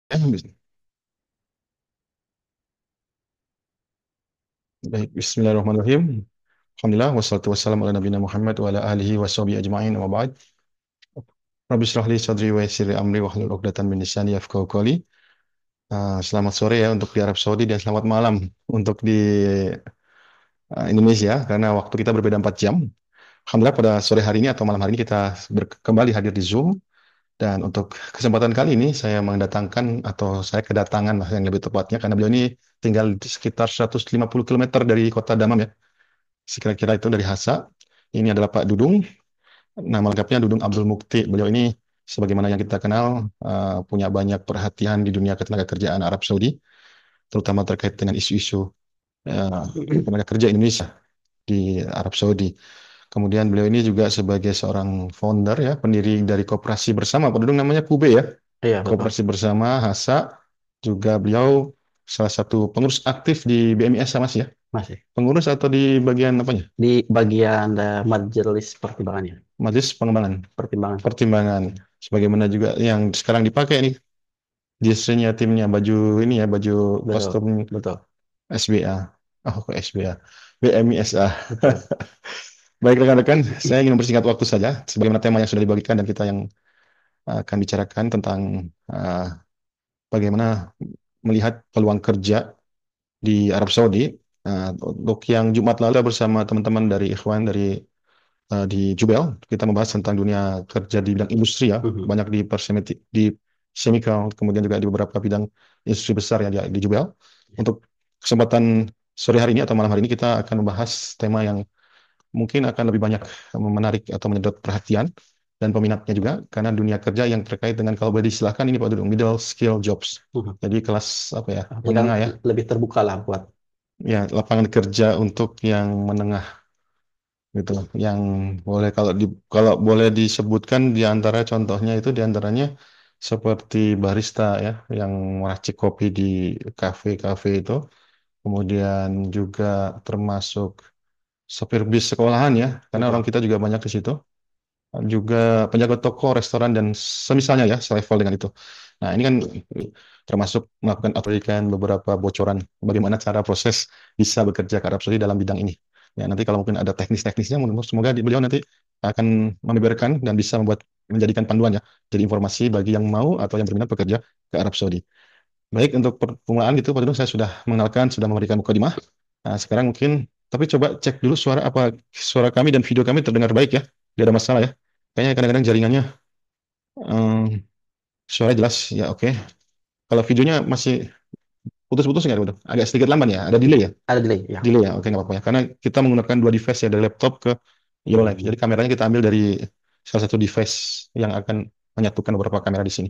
Baik, Bismillahirrahmanirrahim. Alhamdulillah, wassalatu wassalamu ala nabiyina Muhammad wa ala alihi wa sahbihi ajma'in wa ba'd. Rabbi shrah li sadri wa yassir li amri wahlul 'uqdatam min lisani yafqahu qawli. Selamat sore ya untuk di Arab Saudi dan selamat malam untuk di Indonesia karena waktu kita berbeda 4 jam. Alhamdulillah pada sore hari ini atau malam hari ini kita kembali hadir di Zoom dan untuk kesempatan kali ini saya mendatangkan atau saya kedatangan lah yang lebih tepatnya karena beliau ini tinggal di sekitar 150 kilometer dari kota Damam ya. Sekira-kira itu dari Hasa. Ini adalah Pak Dudung. Nama lengkapnya Dudung Abdul Mukti. Beliau ini sebagaimana yang kita kenal punya banyak perhatian di dunia ketenagakerjaan Arab Saudi, terutama terkait dengan isu-isu tenaga kerja Indonesia di Arab Saudi. Kemudian beliau ini juga sebagai seorang founder ya, pendiri dari Koperasi Bersama. Pak Dudung namanya Kube ya. Iya, betul. Koperasi Bersama Hasa. Juga beliau salah satu pengurus aktif di BMIS sama sih ya. Masih. Pengurus atau di bagian apanya? Di bagian majelis pertimbangannya. Majelis Pengembangan. Pertimbangan. Pertimbangan sebagaimana juga yang sekarang dipakai nih jersey-nya timnya baju ini ya baju Betul. kostum Betul. SBA kok SBA BMISA. Betul. Baik rekan-rekan, saya ingin mempersingkat waktu saja sebagaimana tema yang sudah dibagikan dan kita yang akan bicarakan tentang uh, bagaimana melihat peluang kerja di Arab Saudi. Untuk yang Jumat lalu bersama teman-teman dari Ikhwan dari di Jubel kita membahas tentang dunia kerja di bidang industri ya, Mhm. banyak di chemical, kemudian juga di beberapa bidang industri besar yang di Jubel. Untuk kesempatan sore hari ini atau malam hari ini kita akan membahas tema yang mungkin akan lebih banyak menarik atau menyedot perhatian dan peminatnya juga karena dunia kerja yang terkait dengan kalau boleh disilahkan ini Pak Dudung middle skill jobs. Mhm. Jadi kelas apa ya Artinya kan menengah ya, lebih terbuka lah buat. ya lapangan kerja untuk yang menengah gitu yang boleh kalau boleh disebutkan di antara contohnya itu di antaranya seperti barista ya yang meracik kopi di kafe-kafe itu kemudian juga termasuk sopir bis sekolahan ya karena orang Betul. kita juga banyak di situ juga penjaga toko restoran dan semisalnya ya selevel dengan itu. Nah ini kan termasuk melakukan atau beberapa bocoran bagaimana cara proses bisa bekerja ke Arab Saudi dalam bidang ini. Ya, nanti kalau mungkin ada teknis-teknisnya, semoga beliau nanti akan membeberkan dan bisa menjadikan panduan ya, jadi informasi bagi yang mau atau yang berminat bekerja ke Arab Saudi. Baik, untuk permulaan gitu, Pak Dudung, saya sudah mengenalkan, sudah memberikan mukadimah. Nah, sekarang mungkin, tapi coba cek dulu suara kami dan video kami terdengar baik ya, tidak ada masalah ya. Kayaknya kadang-kadang jaringannya em, suara jelas, ya oke. Kalau videonya masih putus-putus nggak, Pak Dudung? Agak sedikit lamban ya, ada delay ya? Ada delay ya. Delay ya, oke nggak apa-apa ya. Karena kita menggunakan dua device ya, dari laptop ke Yololive. Hmm. Jadi kameranya kita ambil dari salah satu device yang akan menyatukan beberapa kamera di sini.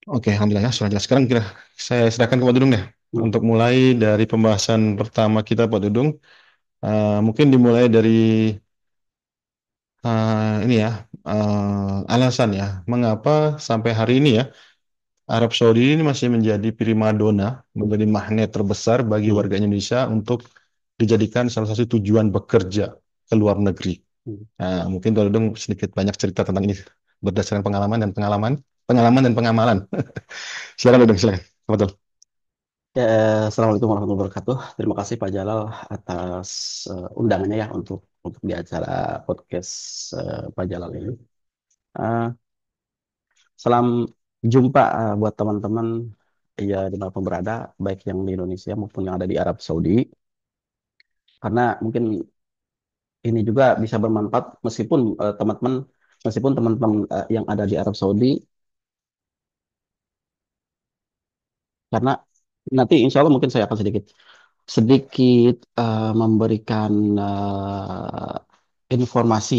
Oke, alhamdulillah ya, sudah jelas. Sekarang saya serahkan ke Pak Dudung deh. Hmm. Untuk mulai dari pembahasan pertama kita, Pak Dudung, mungkin dimulai dari ini ya, alasan ya, mengapa sampai hari ini ya, Arab Saudi ini masih menjadi primadona, menjadi magnet terbesar bagi Hmm. warga Indonesia untuk dijadikan salah satu tujuan bekerja ke luar negeri. Hmm. Nah, mungkin Pak Dudung sedikit banyak cerita tentang ini berdasarkan pengalaman dan pengalaman dan pengamalan. Silakan Dudung, silakan. Betul. Ya, Assalamualaikum warahmatullahi wabarakatuh. Terima kasih Pak Jalal atas undangannya ya untuk di acara podcast Pak Jalal ini. Eh, Salam jumpa buat teman-teman ya dimanapun berada, baik yang di Indonesia maupun yang ada di Arab Saudi. Karena mungkin ini juga bisa bermanfaat meskipun teman-teman yang ada di Arab Saudi, karena nanti insya Allah mungkin saya akan sedikit sedikit memberikan informasi,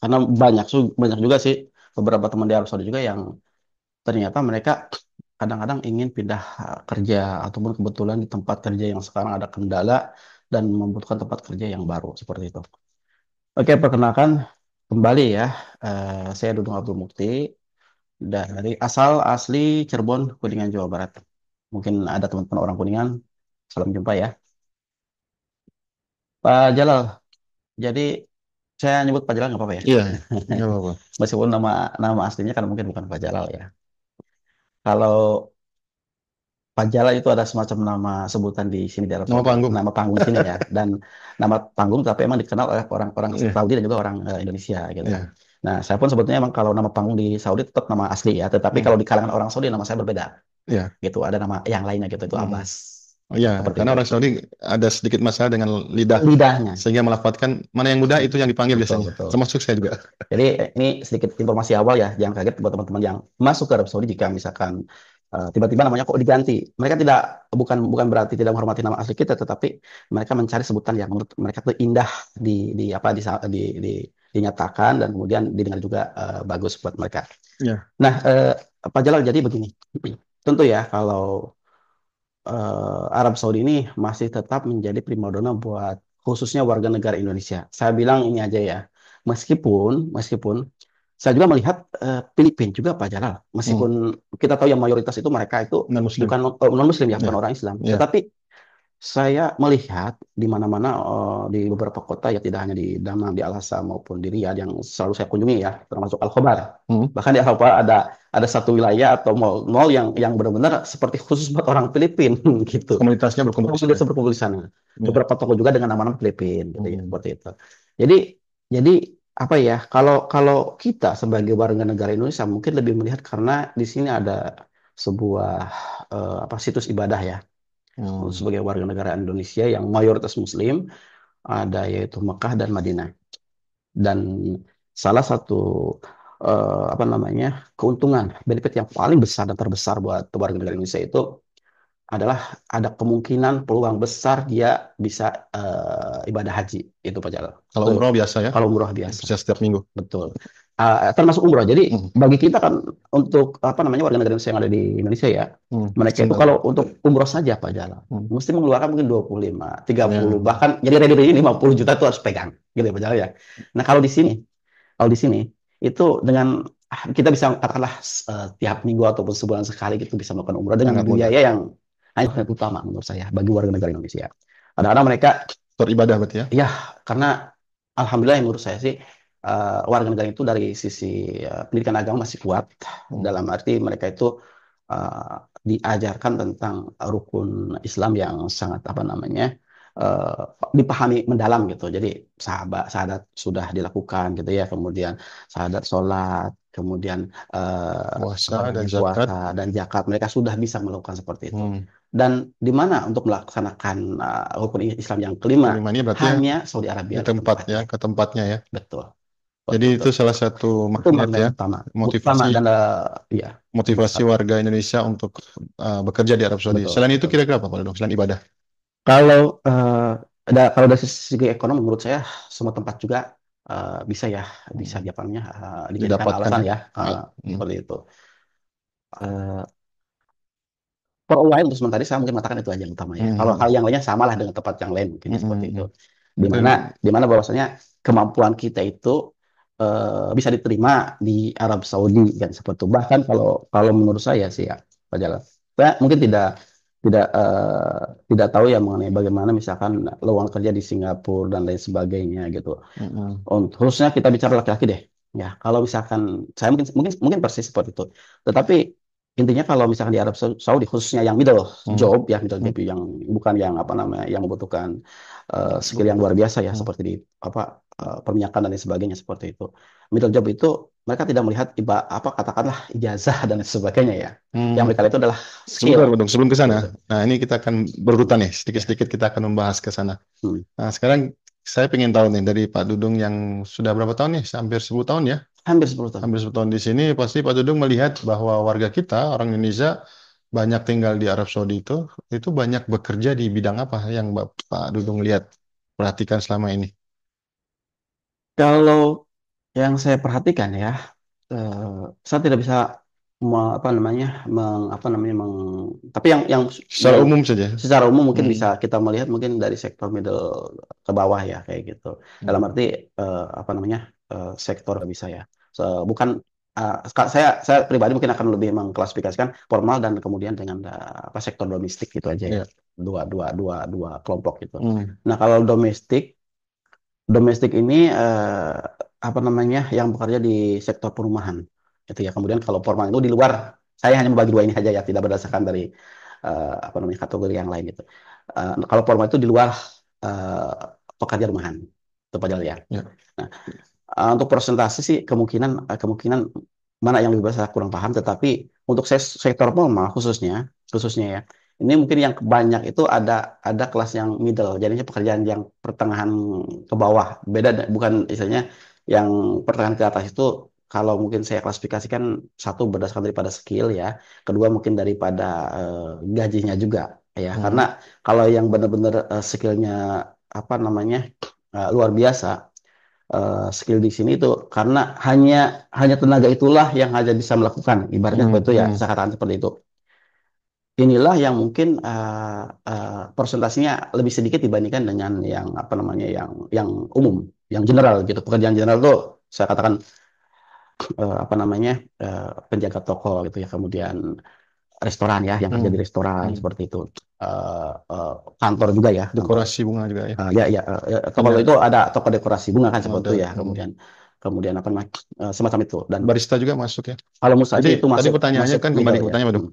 karena banyak juga sih beberapa teman di Arab Saudi juga yang ternyata mereka kadang-kadang ingin pindah kerja ataupun kebetulan di tempat kerja yang sekarang ada kendala dan membutuhkan tempat kerja yang baru seperti itu. Oke, perkenalkan kembali ya. Saya Dudung Abdul Mukti dari asal asli Cirebon, Kuningan, Jawa Barat. Mungkin ada teman-teman orang Kuningan. Salam jumpa ya. Pak Jalal, jadi saya nyebut Pak Jalal nggak apa-apa ya? Iya, nggak apa-apa. Meskipun nama nama aslinya kan mungkin bukan Pak Jalal ya. Kalau Pajala itu ada semacam nama sebutan di sini di Arab Nama Saudi, panggung. nama panggung di sini ya, dan nama panggung tapi emang dikenal oleh orang-orang Iya, Saudi dan juga orang Indonesia gitu kan. iya, Nah, saya pun sebetulnya emang kalau nama panggung di Saudi tetap nama asli ya, tetapi hmm, kalau di kalangan orang Saudi nama saya berbeda iya, gitu, ada nama yang lainnya gitu, itu hmm. Abbas Oh iya, seperti karena itu. orang Saudi ada sedikit masalah dengan lidah, Lidahnya, sehingga melafalkan mana yang mudah itu yang dipanggil betul biasanya. betul. Termasuk saya juga. Jadi ini sedikit informasi awal ya, jangan kaget buat teman-teman yang masuk ke Arab Saudi jika misalkan tiba-tiba namanya kok diganti. Mereka tidak bukan bukan berarti tidak menghormati nama asli kita, tetapi mereka mencari sebutan yang menurut mereka tuh indah di apa dinyatakan dan kemudian didengar juga bagus buat mereka. Iya. Nah, Pak Jalal jadi begini. Tentu ya kalau Arab Saudi ini masih tetap menjadi primadona buat khususnya warga negara Indonesia. Saya bilang ini aja ya, meskipun meskipun saya juga melihat Filipina juga Pak Jalal, Hmm. meskipun kita tahu yang mayoritas itu mereka itu Non-Muslim. bukan non Muslim ya, bukan Ya, orang Islam, ya. tetapi saya melihat di mana-mana di beberapa kota ya tidak hanya di Daman, di Al-Hasa maupun di Riyadh yang selalu saya kunjungi ya, termasuk Al-Khobar. Hmm. Bahkan di Al-Khobar ada satu wilayah atau mall yang benar-benar seperti khusus buat orang Filipin gitu. Komunitasnya berkumpul di Orang situ sudah ya. berkumpul di sana. Ya. Beberapa toko juga dengan nama-nama Filipin gitu ya, Hmm. seperti itu. Jadi jadi apa ya, kalau kalau kita sebagai warga negara Indonesia mungkin lebih melihat karena di sini ada sebuah apa situs ibadah ya Hmm. sebagai warga negara Indonesia yang mayoritas Muslim ada yaitu Mekah dan Madinah. Dan salah satu apa namanya keuntungan benefit yang paling besar dan terbesar buat warga negara Indonesia itu adalah ada kemungkinan peluang besar dia bisa ibadah haji itu Pak Jalal. Kalau Tuh, umroh biasa ya, kalau umroh biasa. bisa setiap minggu. Betul. Termasuk umroh. Jadi Hmm. bagi kita kan untuk apa namanya warga negara Indonesia yang ada di Indonesia ya, Hmm. mereka itu Tinggal. kalau untuk umroh saja Pak Jalan, Hmm. mesti mengeluarkan mungkin 25, 30, Ya. bahkan jadi ready 50 juta itu harus pegang, gitu ya Pak Jalan ya. Nah kalau di sini itu dengan kita bisa katakanlah tiap minggu ataupun sebulan sekali gitu bisa melakukan umroh dengan Sangat mudah. biaya yang hanya yang utama menurut saya bagi warga negara Indonesia. Kadang-kadang mereka Beribadah berarti ya. ya, karena alhamdulillah yang menurut saya sih warga negara itu dari sisi pendidikan agama masih kuat Hmm. dalam arti mereka itu uh, diajarkan tentang rukun Islam yang sangat apa namanya uh, dipahami mendalam gitu. Jadi sahadat sudah dilakukan gitu ya, kemudian sahadat sholat, kemudian apa Puasa dan namanya zakat. puasa dan zakat mereka sudah bisa melakukan seperti itu. Hmm. Dan di mana untuk melaksanakan rukun Islam yang kelima Kelima ini berarti ya hanya Saudi di Arabia lah tempat ya, tempatnya. ke tempatnya ya. Betul, Jadi seperti itu. itu salah satu Itu magnet magnet ya, utama, utama motivasi dan ya motivasi besar. warga Indonesia untuk bekerja di Arab Saudi. Betul, Selain itu betul. kira-kira apa Pak Dudung? Selain ibadah Kalau kalau dari segi ekonomi menurut saya semua tempat juga bisa ya bisa hmm, diapanya dijadikan didapatkan alasan ya. ya Hmm. seperti itu. Eh, For a while untuk sementara saya mungkin mengatakan itu aja yang utama ya. Kalau hal Hmm. yang lainnya samalah dengan tempat yang lain mungkin Hmm. ya seperti itu. Hmm. Di Itu mana di mana bahwasanya kemampuan kita itu bisa diterima di Arab Saudi kan seperti itu. Bahkan kalau kalau menurut saya sih ya Pak Jalal. Saya mungkin tidak tahu ya mengenai bagaimana misalkan lowongan kerja di Singapura dan lain sebagainya gitu. hmm. Untuk khususnya kita bicara laki-laki deh. Ya, kalau misalkan saya mungkin mungkin mungkin persis seperti itu. Tetapi intinya kalau misalkan di Arab Saudi khususnya yang middle Hmm. job ya middle Hmm. job yang bukan yang apa namanya yang membutuhkan skill yang luar biasa ya Hmm. seperti di apa perminyakan dan lain sebagainya seperti itu. Middle job itu mereka tidak melihat apa katakanlah ijazah dan lain sebagainya ya. Yang Hmm. mereka lihat itu adalah skill. Sebentar, Pak Dudung, sebelum ke sana. Gitu. Nah, ini kita akan berurutan nih, Ya. sedikit-sedikit kita akan membahas ke sana. Hmm. Nah, sekarang saya pengen tahu nih dari Pak Dudung yang sudah berapa tahun nih? Hampir 10 tahun ya? Hampir 10 tahun. Hampir 10 tahun di sini, pasti Pak Dudung melihat bahwa warga kita, orang Indonesia, banyak tinggal di Arab Saudi itu banyak bekerja di bidang apa yang Pak Dudung lihat, perhatikan selama ini? Kalau yang saya perhatikan ya, saya tidak bisa apa namanya, apa namanya, tapi Secara yang umum saja. secara umum mungkin bisa Hmm. kita melihat mungkin dari sektor middle ke bawah ya kayak gitu. Dalam Hmm. arti apa namanya sektor bisa ya. Bukan saya pribadi mungkin akan lebih mengklasifikasikan formal dan kemudian dengan apa sektor domestik gitu aja ya. Ya. Dua kelompok gitu. Hmm. Nah kalau domestik ini apa namanya yang bekerja di sektor perumahan gitu ya. Kemudian kalau formal itu di luar, saya hanya membagi dua ini saja ya, tidak berdasarkan dari apa namanya kategori yang lain gitu. Kalau formal itu di luar eh, pekerja rumahan itu Pak Jal ya. Ya. Nah, untuk persentase sih kemungkinan mana yang lebih besar kurang paham, tetapi untuk sektor formal khususnya ya. Ini mungkin yang banyak itu ada kelas yang middle, jadinya pekerjaan yang pertengahan ke bawah. Beda bukan istilahnya yang pertengahan ke atas itu kalau mungkin saya klasifikasikan satu berdasarkan daripada skill ya, kedua mungkin daripada gajinya juga ya. Karena Hmm. kalau yang benar-benar skillnya apa namanya luar biasa skill di sini itu karena hanya hanya tenaga itulah yang hanya bisa melakukan ibaratnya Hmm. seperti itu ya Hmm. saya katakan seperti itu inilah yang mungkin persentasinya lebih sedikit dibandingkan dengan yang apa namanya yang umum yang general gitu pekerjaan general tuh saya katakan apa namanya penjaga toko gitu ya kemudian restoran ya yang kerja di Hmm. restoran Hmm. seperti itu Eh, eh, kantor juga ya kantor. Dekorasi bunga juga ya. Ya, toko Penjaga itu ada toko dekorasi bunga kan seperti ada. itu ya. Kemudian kemudian apa namanya semacam itu. Dan Barista juga masuk ya. kalau menurut saya Jadi sih itu tadi masuk pertanyaannya masuk kan kembali middle ke ya. pertanyaan, Waduh.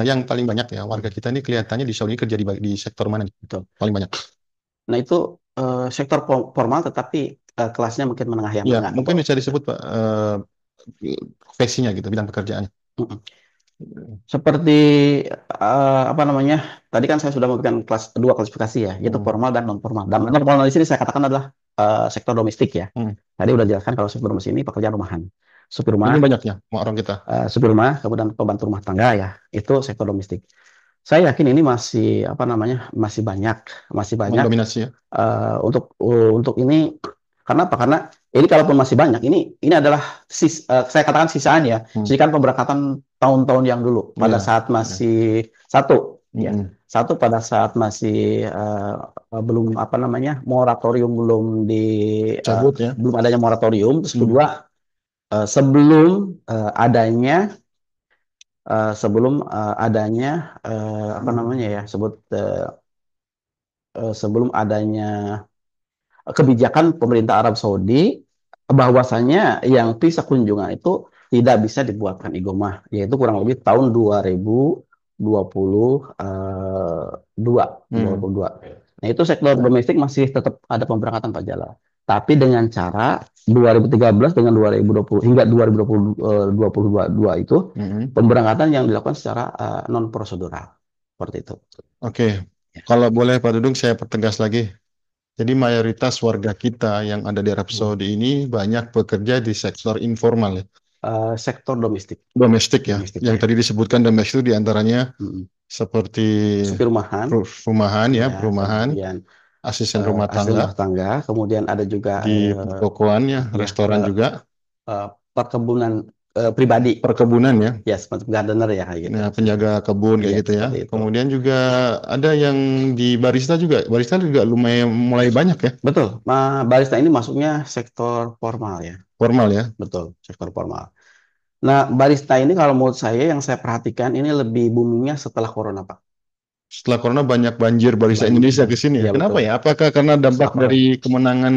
Yang paling banyak ya warga kita ini kelihatannya di Saudi kerja di sektor mana nih? Betul. Paling banyak. Nah itu sektor formal tetapi kelasnya mungkin Ya, menengah ke mungkin bawah bisa gitu. disebut Pak profesinya gitu, bidang pekerjaannya. Mm-mm. Seperti apa namanya? Tadi kan saya sudah memberikan dua klasifikasi ya, yaitu Hmm. formal dan non formal. Dan non formal di sini saya katakan adalah sektor domestik ya. Hmm. Tadi udah jelaskan kalau sektor domestik ini pekerjaan rumahan. Supir Ini rumah, banyaknya orang kita supir rumah, kemudian pembantu rumah tangga ya, itu sektor domestik. Saya yakin ini masih apa namanya masih banyak mendominasi ya. untuk ini karena apa? Karena ini kalaupun masih banyak ini adalah saya katakan sisaan ya, Hmm. sisaan pemberangkatan tahun-tahun yang dulu pada Ya, saat ya. masih satu ya Mm-mm. satu pada saat masih belum apa namanya moratorium eh, Cabut ya. belum adanya moratorium, terus Hmm. kedua sebelum adanya apa namanya ya sebelum adanya kebijakan pemerintah Arab Saudi bahwasanya yang visa kunjungan itu tidak bisa dibuatkan igomah yaitu kurang lebih tahun 2022 Hmm. 22. Nah, itu sektor domestik masih tetap ada pemberangkatan Pak Jala. Tapi dengan cara 2013 dengan 2020 hingga 2022 itu Mm-mm. pemberangkatan yang dilakukan secara non prosedural seperti itu. Oke, Ya. kalau boleh Pak Dudung saya pertegas lagi. Jadi mayoritas warga kita yang ada di Arab Hmm. Saudi ini banyak bekerja di sektor informal ya, Sektor domestik, domestik ya. domestik Yang ya. tadi disebutkan domestik itu diantaranya Hmm. seperti Supir rumahan, rumahan ya, ya, perumahan, kemudian asisten rumah asisten tangga, rumah tangga, kemudian ada juga di pertokoan ya, ya restoran juga, perkebunan pribadi, perkebunan ya, ya semacam gardener ya kayak gitu. nah, penjaga kebun kayak Iya gitu ya. seperti itu. Kemudian juga ada yang di barista juga, barista juga lumayan mulai banyak ya, Betul, barista ini masuknya sektor formal ya, formal ya. betul sektor formal. Nah barista ini kalau menurut saya yang saya perhatikan ini lebih boomingnya setelah corona Pak. Setelah corona banyak banjir barista Indonesia ke sini ya. Iya Kenapa betul. ya? Apakah karena dampak Salah. dari kemenangan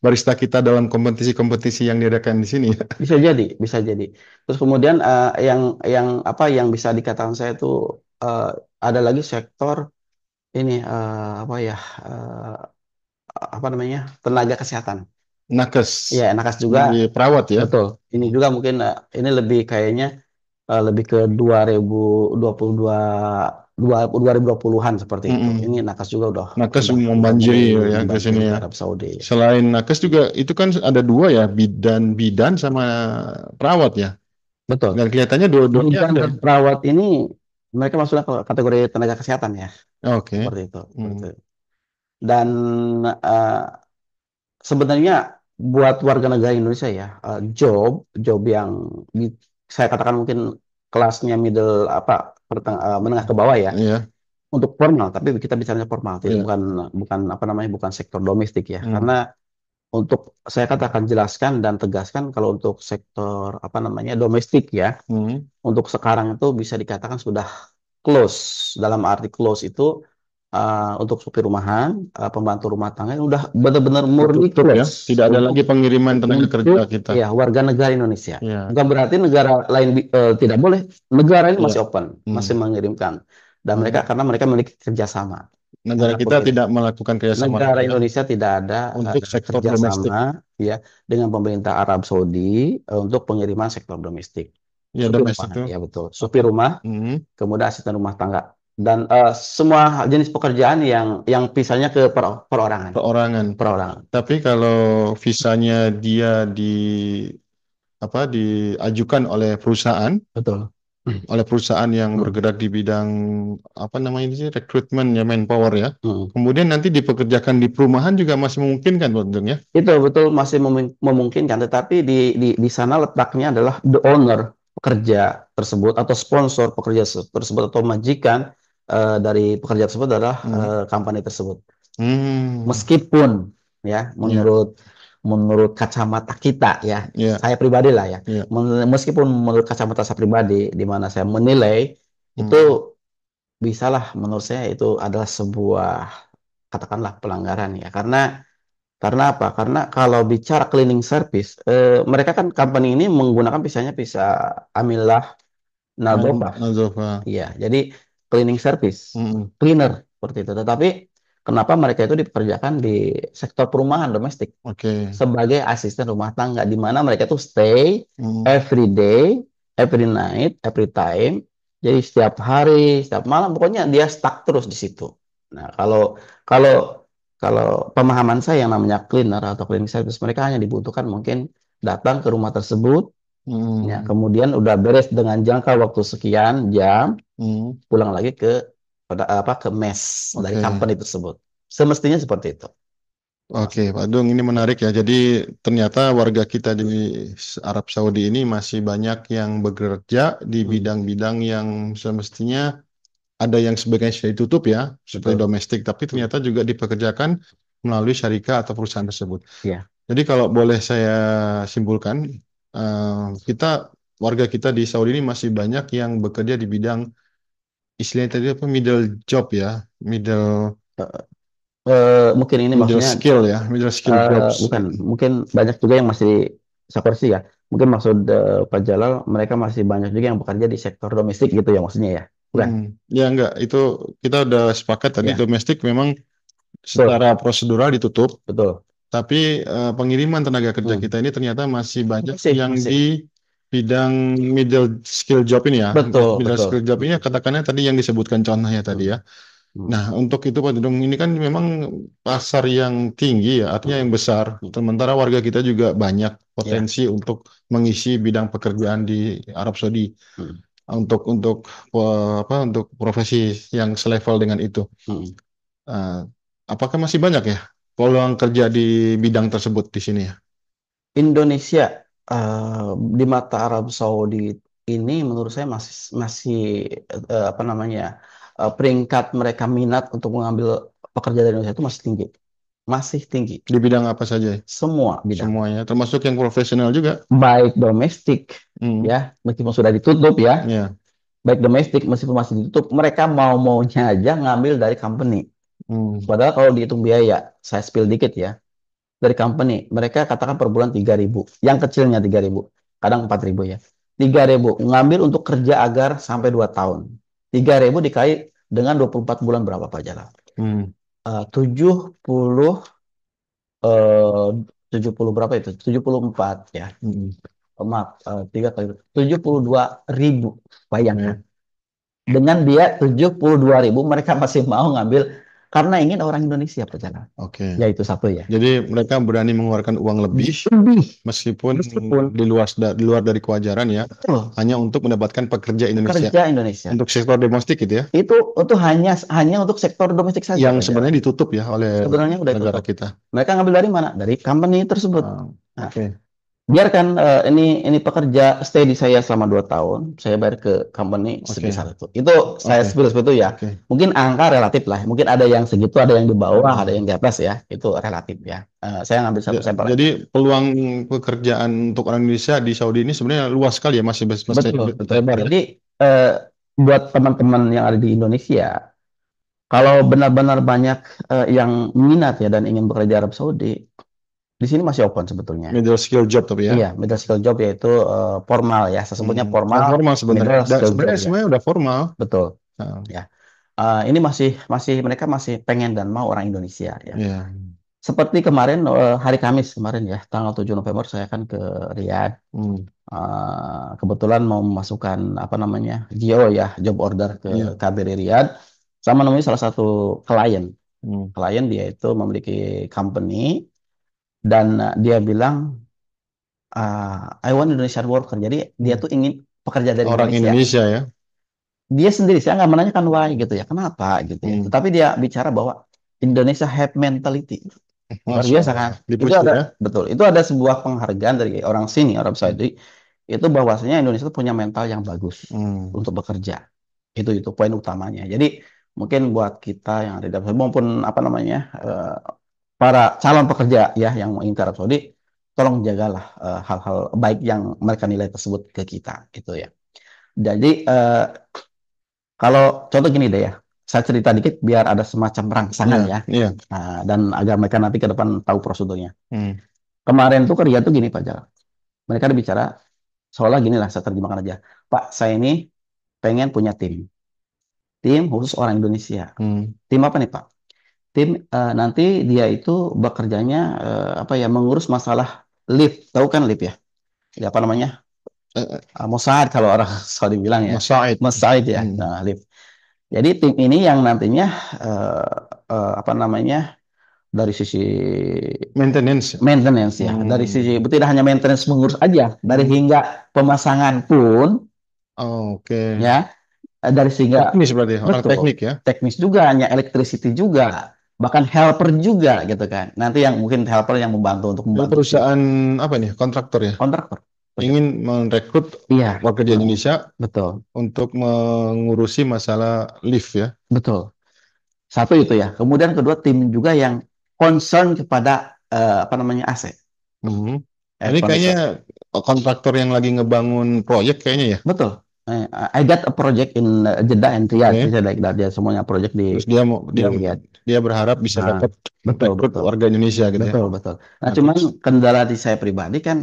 barista kita dalam kompetisi-kompetisi yang diadakan di sini ya? Bisa jadi, bisa jadi. Terus kemudian yang apa yang bisa dikatakan saya itu eh, ada lagi sektor ini apa ya eh, apa namanya tenaga kesehatan. Nakes, Iya, nakas juga di perawat ya. betul. Ini juga mungkin ini lebih kayaknya lebih ke 2022 2020-an seperti itu. Ini Mm-mm. nakas juga Nakes udah mulai membanjiri ya ke sini membanjiri ke ya. Arab Saudi. Selain nakes juga itu kan ada dua ya, bidan sama perawat ya. Betul. Dan kelihatannya dua-duanya Bidan ada. dan perawat ini mereka masuknya ke kategori tenaga kesehatan ya. Oke. Seperti itu. Seperti itu. Hmm. Dan eh, sebenarnya buat warga negara Indonesia ya, job yang saya katakan mungkin kelasnya middle menengah ke bawah ya, Iya, untuk formal, tapi kita bicaranya formal, tidak iya. bukan bukan apa namanya bukan sektor domestik ya, Hmm. karena untuk saya katakan jelaskan dan tegaskan kalau untuk sektor apa namanya domestik ya, Hmm. untuk sekarang itu bisa dikatakan sudah close. Dalam arti close itu untuk supir rumahan, pembantu rumah tangga yang udah benar-benar murni Tertutup ya. close Tidak ada untuk lagi pengiriman tenaga kerja untuk kita. ya warga negara Indonesia. Iya, Bukan berarti negara lain tidak boleh. Negara ini iya. masih open, masih Hmm. mengirimkan. Dan mereka Hmm. karena mereka memiliki kerjasama. Negara kita Seperti itu. tidak melakukan kerjasama Negara lagi ya Indonesia tidak ada untuk sektor domestik. kerjasama ya dengan pemerintah Arab Saudi untuk pengiriman sektor domestik. Ya Supir domestik rumah, tuh ya betul. apa? Supir rumah, Hmm. kemudian asisten rumah tangga dan semua jenis pekerjaan yang pisahnya ke perorangan, Perorangan. perorangan. Tapi kalau visanya dia diajukan Betul. oleh perusahaan yang Hmm. bergerak di bidang apa namanya ini sih rekrutmen ya manpower ya. Hmm. Kemudian nanti dipekerjakan di perumahan juga masih memungkinkan Bang Dong, ya. Itu betul masih memungkinkan, tetapi di sana letaknya adalah the owner pekerja tersebut atau sponsor pekerja tersebut atau majikan dari pekerja tersebut adalah Hmm. company tersebut. Hmm. Meskipun ya Ya, menurut kacamata kita ya, ya, saya pribadi lah ya, ya. meskipun menurut kacamata saya pribadi di mana saya menilai itu Hmm. bisalah menurut saya itu adalah sebuah katakanlah pelanggaran ya karena apa? Karena kalau bicara cleaning service, mereka kan company ini menggunakan pisahnya pisah Amilah Nadofah. Nazova. Iya, jadi cleaning service, Hmm. cleaner seperti itu. Tetapi kenapa mereka itu dipekerjakan di sektor perumahan domestik Oke. sebagai asisten rumah tangga, di mana mereka tuh stay Hmm. every day, every night, every time. Jadi setiap hari, setiap malam, pokoknya dia stuck terus di situ. Nah, kalau kalau pemahaman saya yang namanya cleaner atau cleaning service, mereka hanya dibutuhkan mungkin datang ke rumah tersebut, ya, Hmm. kemudian udah beres dengan jangka waktu sekian jam, Hmm. pulang lagi ke ke mes dari Oke. company tersebut. Semestinya seperti itu. Oke, Pak Dung, ini menarik ya. Jadi ternyata warga kita di Arab Saudi ini masih banyak yang bekerja di Hmm, bidang-bidang yang semestinya ada yang sebagian sudah ditutup ya, seperti betul. domestik, tapi Hmm, ternyata juga dipekerjakan melalui syarikat atau perusahaan tersebut. ya, Jadi kalau boleh saya simpulkan, kita warga kita di Saudi ini masih banyak yang bekerja di bidang istilahnya tadi apa middle job ya, middle mungkin ini middle maksudnya skill ya, middle skill jobs. bukan, mungkin banyak juga yang masih seperti ya. Mungkin maksud Pak Jalal, mereka masih banyak juga yang bekerja di sektor domestik gitu ya maksudnya ya, bukan? Hmm. Ya enggak, itu kita udah sepakat tadi Ya, domestik memang betul, secara prosedural ditutup, betul. tapi pengiriman tenaga kerja Hmm. kita ini ternyata masih banyak Masih, yang masih. di bidang middle skill job ini ya. Betul, Middle betul. skill job ini Betul. katakannya tadi yang disebutkan contohnya tadi Hmm, ya. hmm, Nah, untuk itu Pak Dudung, ini kan memang pasar yang tinggi ya, artinya yang hmm, besar. hmm. Sementara warga kita juga banyak Ya, potensi untuk mengisi bidang pekerjaan di Arab Saudi hmm, untuk profesi yang selevel dengan itu. hmm. Eh, apakah masih banyak ya peluang kerja di bidang tersebut di sini ya? Indonesia di mata Arab Saudi ini menurut saya masih masih apa namanya peringkat mereka minat untuk mengambil pekerja dari Indonesia itu masih tinggi Di bidang apa saja ya? semua bidang, Semuanya, termasuk yang profesional juga. baik domestik Hmm, ya meskipun sudah ditutup ya, ya. baik domestik meskipun masih ditutup mereka maunya aja ngambil dari company. Hmm, Padahal kalau dihitung biaya, saya spill dikit ya, dari company. Mereka katakan per bulan 3.000. Yang kecilnya 3.000. Kadang 4.000 ya. 3.000. Ngambil untuk kerja agar sampai 2 tahun. 3.000 dikali dengan 24 bulan berapa Pak Jalal? hmm, 70 eh 70 berapa itu? 74 ya. hmm. Maaf, 3 kali 72.000. Bayangkan. Ya, Dengan dia 72.000 mereka masih mau ngambil karena ingin orang Indonesia Pak Jalal. oke. Ya itu satu ya. Jadi mereka berani mengeluarkan uang lebih Lebih meskipun meskipun di luar dari kewajaran ya, betul, hanya untuk mendapatkan pekerja Indonesia kerja Indonesia. untuk sektor domestik gitu ya, Itu hanya untuk sektor domestik saja yang Pak Jara. sebenarnya ditutup ya oleh Sebenarnya udah negara tutup. kita. Mereka ngambil dari mana? Dari company tersebut. Ah, Nah, oke, biarkan ini pekerja stay di saya selama 2 tahun, saya bayar ke company sebesar oke, itu. Itu saya oke, spill seperti itu ya. oke. Mungkin angka relatif lah. Mungkin ada yang segitu, ada yang di bawah, ada Hmm. yang di atas ya. Itu relatif ya. Saya ngambil satu sampel Jadi aja. peluang pekerjaan untuk orang Indonesia di Saudi ini sebenarnya luas sekali ya, masih Betul, betul besar lebar. ya. Jadi eh, buat teman-teman yang ada di Indonesia, kalau benar-benar banyak yang minat ya dan ingin bekerja di Arab Saudi, di sini masih open sebetulnya. Middle skill job tapi ya. Iya, middle skill job yaitu formal ya, saya sebutnya Non formal formal sebenarnya. middle skill job Sebenarnya ya. semuanya udah formal. Betul. Nah, Ya. Ini masih masih mereka masih pengen dan mau orang Indonesia ya. Ya. Seperti kemarin hari Kamis kemarin ya, tanggal 7 November saya kan ke Riyadh. Hmm. Kebetulan mau memasukkan apa namanya JO ya, job order ke Iya. KBRI Riyadh sama namanya salah satu klien. Hmm. Klien dia itu memiliki company dan dia bilang I want Indonesian worker. Jadi dia Hmm. tuh ingin pekerja dari Orang Indonesia. Indonesia ya. Dia sendiri saya nggak menanyakan why gitu ya, kenapa gitu ya. Hmm. Tetapi dia bicara bahwa Indonesia have mentality. Luar Masya biasa Allah. kan? Itu Dipuji ada ya. betul. Itu ada sebuah penghargaan dari orang sini, Arab Hmm. Saudi. Itu bahwasanya Indonesia itu punya mental yang bagus Hmm. untuk bekerja. Itu poin utamanya. Jadi mungkin buat kita yang ada di Arab Saudi maupun apa namanya para calon pekerja ya yang mau ingin ke Arab Saudi, tolong jagalah hal-hal baik yang mereka nilai tersebut ke kita itu ya. Jadi kalau contoh gini deh ya, saya cerita dikit biar ada semacam rangsangan Iya. ya. Iya. Dan agar mereka nanti ke depan tahu prosedurnya. Hmm. Kemarin tuh kerja tuh gini Pak Jal. Mereka ada bicara seolah gini lah saya terjemahkan aja. Pak, saya ini pengen punya tim. Tim khusus orang Indonesia. Hmm. Tim apa nih Pak? Tim nanti dia itu bekerjanya apa ya mengurus masalah lift. Tahu kan lift ya? Ya, apa namanya? Eh, Mossad kalau orang Saudi bilang ya. Mas Said. Mossad ya. Hmm. Nah, lift. Jadi tim ini yang nantinya apa namanya dari sisi Maintenance ya. maintenance ya, dari sisi Hmm. tidak hanya maintenance mengurus aja, dari Hmm. hingga pemasangan pun Oh, oke. ya, dari sehingga Teknis berarti orang betul teknik ya. teknis juga, hanya electricity juga, bahkan helper juga gitu kan. Nanti yang mungkin helper yang membantu untuk Ini membantu si perusahaan apa nih? Kontraktor ya. kontraktor. Betul. Ingin merekrut Iya, pekerja Indonesia betul, untuk mengurusi masalah lift ya. betul. Satu itu ya. Kemudian kedua tim juga yang concern kepada apa namanya AC, Hmm. air Ini kayaknya condition. kontraktor yang lagi ngebangun proyek kayaknya ya. Betul. I got a project in Jeddah and Riyadh. Oke. Saya like that. Dia semuanya project Terus dia mau di dia Riyadh. dia berharap bisa Nah, dapat betul, rekrut betul. warga Indonesia gitu ya. Betul, betul. Nah, Nah, cuman terus kendala di saya pribadi kan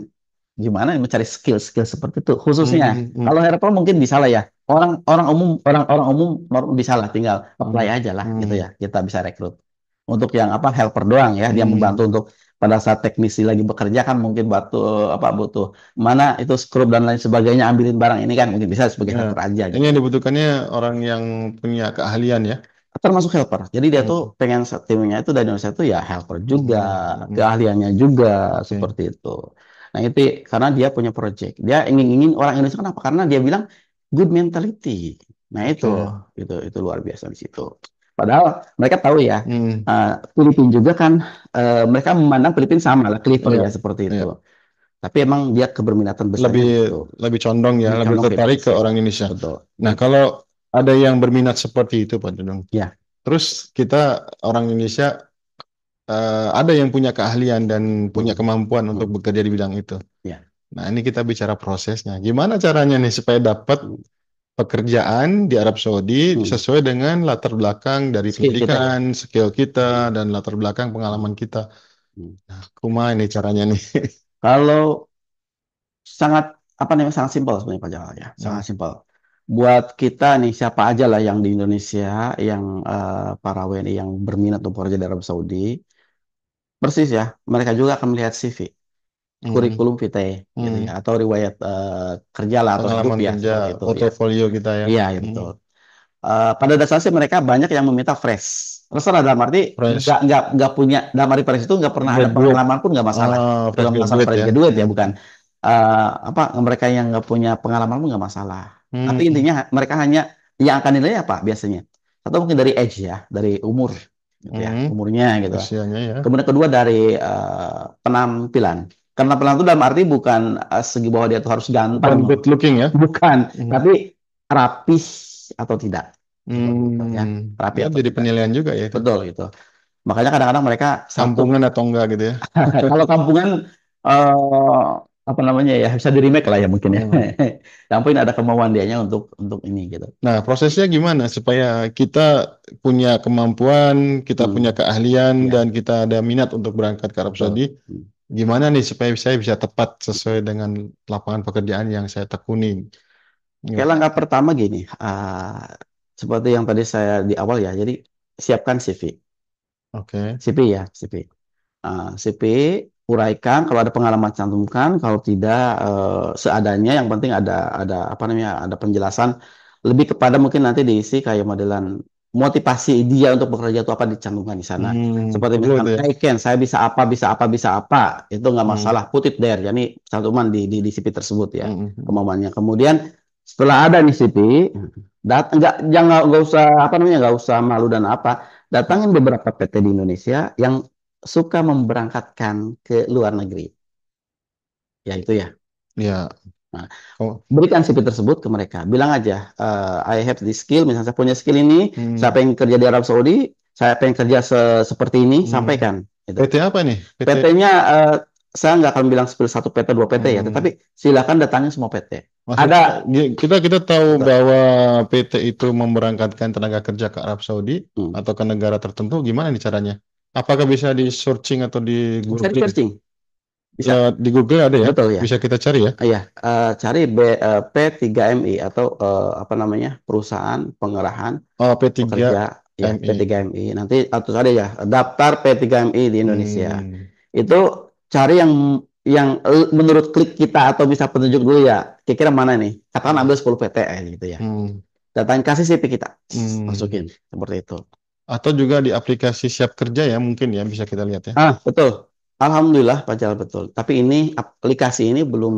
gimana mencari skill-skill seperti itu. Khususnya hmm, kalau helper mungkin bisa lah ya. Orang-orang umum bisa lah tinggal apply hmm, aja lah gitu ya. hmm, Kita bisa rekrut. Untuk yang apa helper doang ya, dia membantu hmm. untuk pada saat teknisi lagi bekerja kan mungkin butuh mana itu skrup dan lain sebagainya ambilin barang ini kan mungkin bisa sebagai Ya. helper aja Ini gitu. yang dibutuhkannya orang yang punya keahlian ya. Termasuk helper. Jadi dia tuh Hmm, pengen timnya itu dari Indonesia tuh ya helper juga, hmm. keahliannya juga Oke. seperti itu. Nah itu karena dia punya project, dia ingin orang Indonesia kenapa? Karena dia bilang good mentality. Nah Oke. itu luar biasa di situ. Padahal mereka tahu ya, Hmm. Filipina juga kan mereka memandang Filipina sama lah, Cleaver Iya. ya seperti itu. Iya. Tapi emang dia keberminatan besarnya Lebih di situ, lebih condong ya, lebih lebih condong ke tertarik ke Indonesia. orang Indonesia. Betul. Nah, kalau ada yang berminat seperti itu, Pak Dudung. Ya. Terus kita orang Indonesia ada yang punya keahlian dan punya Hmm. kemampuan untuk Hmm. bekerja di bidang itu. Ya. Nah, ini kita bicara prosesnya. Gimana caranya nih supaya dapat Hmm. pekerjaan di Arab Saudi Hmm. sesuai dengan latar belakang dari Skill kita ya. pendidikan, skill kita, Hmm. dan latar belakang Hmm. pengalaman kita. Hmm. Nah, kumaha ini caranya nih? Kalau sangat apa namanya sangat simpel sebenarnya Pak Jalal ya, Hmm. sangat simpel. Buat kita nih siapa aja lah yang di Indonesia yang para WNI yang berminat untuk bekerja di Arab Saudi, persis ya, mereka juga akan melihat CV, Hmm. kurikulum vitae gitu ya, Hmm. atau riwayat kerja lah atau hidup Pengalaman ya kerja, seperti itu ya. portofolio kita ya. Iya, ya, Hmm. betul. Pada dasarnya sih mereka banyak yang meminta fresh. Terserah dalam arti Fresh nggak punya dalam arti fresh itu nggak pernah ada graduate. pengalaman pun nggak masalah. Fresh Bukan masalah graduate fresh ya. graduate ya, Hmm. bukan. Apa mereka yang nggak punya pengalaman pun nggak masalah. Tapi Hmm. intinya mereka hanya yang akan nilai apa biasanya? Atau mungkin dari age ya, dari umur gitu ya, Hmm. umurnya gitu. Usianya ya. Kemudian kedua dari penampilan. Karena penampilan itu dalam arti bukan segi bahwa dia tuh harus Bukan ganteng, good looking ya. bukan, Hmm. tapi rapih atau tidak. Seperti itu ya, rapi Ya atau jadi tidak. penilaian juga ya itu. Betul gitu. Makanya kadang-kadang mereka satu Kampungan atau enggak gitu ya. kalau kampungan eh apa namanya ya bisa di remake lah ya mungkin ya. Hmm. Yang penting ada kemauan dianya untuk ini gitu. Nah, prosesnya gimana supaya kita punya kemampuan, kita punya Hmm, keahlian, ya dan kita ada minat untuk berangkat ke Arab betul. Saudi? Hmm. Gimana nih supaya saya bisa tepat sesuai dengan lapangan pekerjaan yang saya tekuni? Oke, Ya. langkah pertama gini, seperti yang tadi saya di awal ya. Jadi siapkan CV, Oke. CV ya, CV. CV uraikan, kalau ada pengalaman cantumkan, kalau tidak seadanya. Yang penting ada apa namanya, ada penjelasan lebih kepada mungkin nanti diisi kayak modelan motivasi dia untuk bekerja itu apa dicantumkan di sana. Seperti Perlu misalkan itu ya. I can, saya bisa apa, bisa apa, bisa apa, itu nggak Hmm, masalah, put it there. Jadi cantuman di CV tersebut ya hmm, hmm. kemauannya. Kemudian setelah ada nih CV, jangan nggak usah apa namanya, nggak usah malu dan apa, datangin beberapa PT di Indonesia yang suka memberangkatkan ke luar negeri. Ya itu ya. Ya. Nah, Oh. berikan CV tersebut ke mereka. Bilang aja, I have this skill, misalnya saya punya skill ini, saya Hmm, pengen kerja di Arab Saudi, saya pengen kerja seperti ini, hmm. sampaikan. Itu. PT apa nih? PT. PT-nya, saya nggak akan bilang spill satu PT, dua PT ya, Hmm. tetapi silakan datangin semua PT. Maksudnya Ada, kita kita tahu betul. bahwa PT itu memberangkatkan tenaga kerja ke Arab Saudi Hmm. atau ke negara tertentu, gimana nih caranya? Apakah bisa di searching atau di Bisa di googling? searching, bisa. Di Google ada ya? Betul ya. Bisa kita cari ya? Iya, cari P3MI atau apa namanya, perusahaan pengerahan Oh, pekerja ya, P3MI. P3MI. Nanti atau ada ya daftar P3MI di Indonesia. Hmm, Itu cari yang menurut klik kita atau bisa petunjuk dulu ya. Kira-kira mana nih? Katakan hmm, ambil 10 PT gitu ya. hmm, Datang kasih CV kita. hmm. Masukin seperti itu. Atau juga di aplikasi Siap Kerja ya, mungkin ya bisa kita lihat ya. Betul. Alhamdulillah Pak Jalal, betul. Tapi ini aplikasi ini belum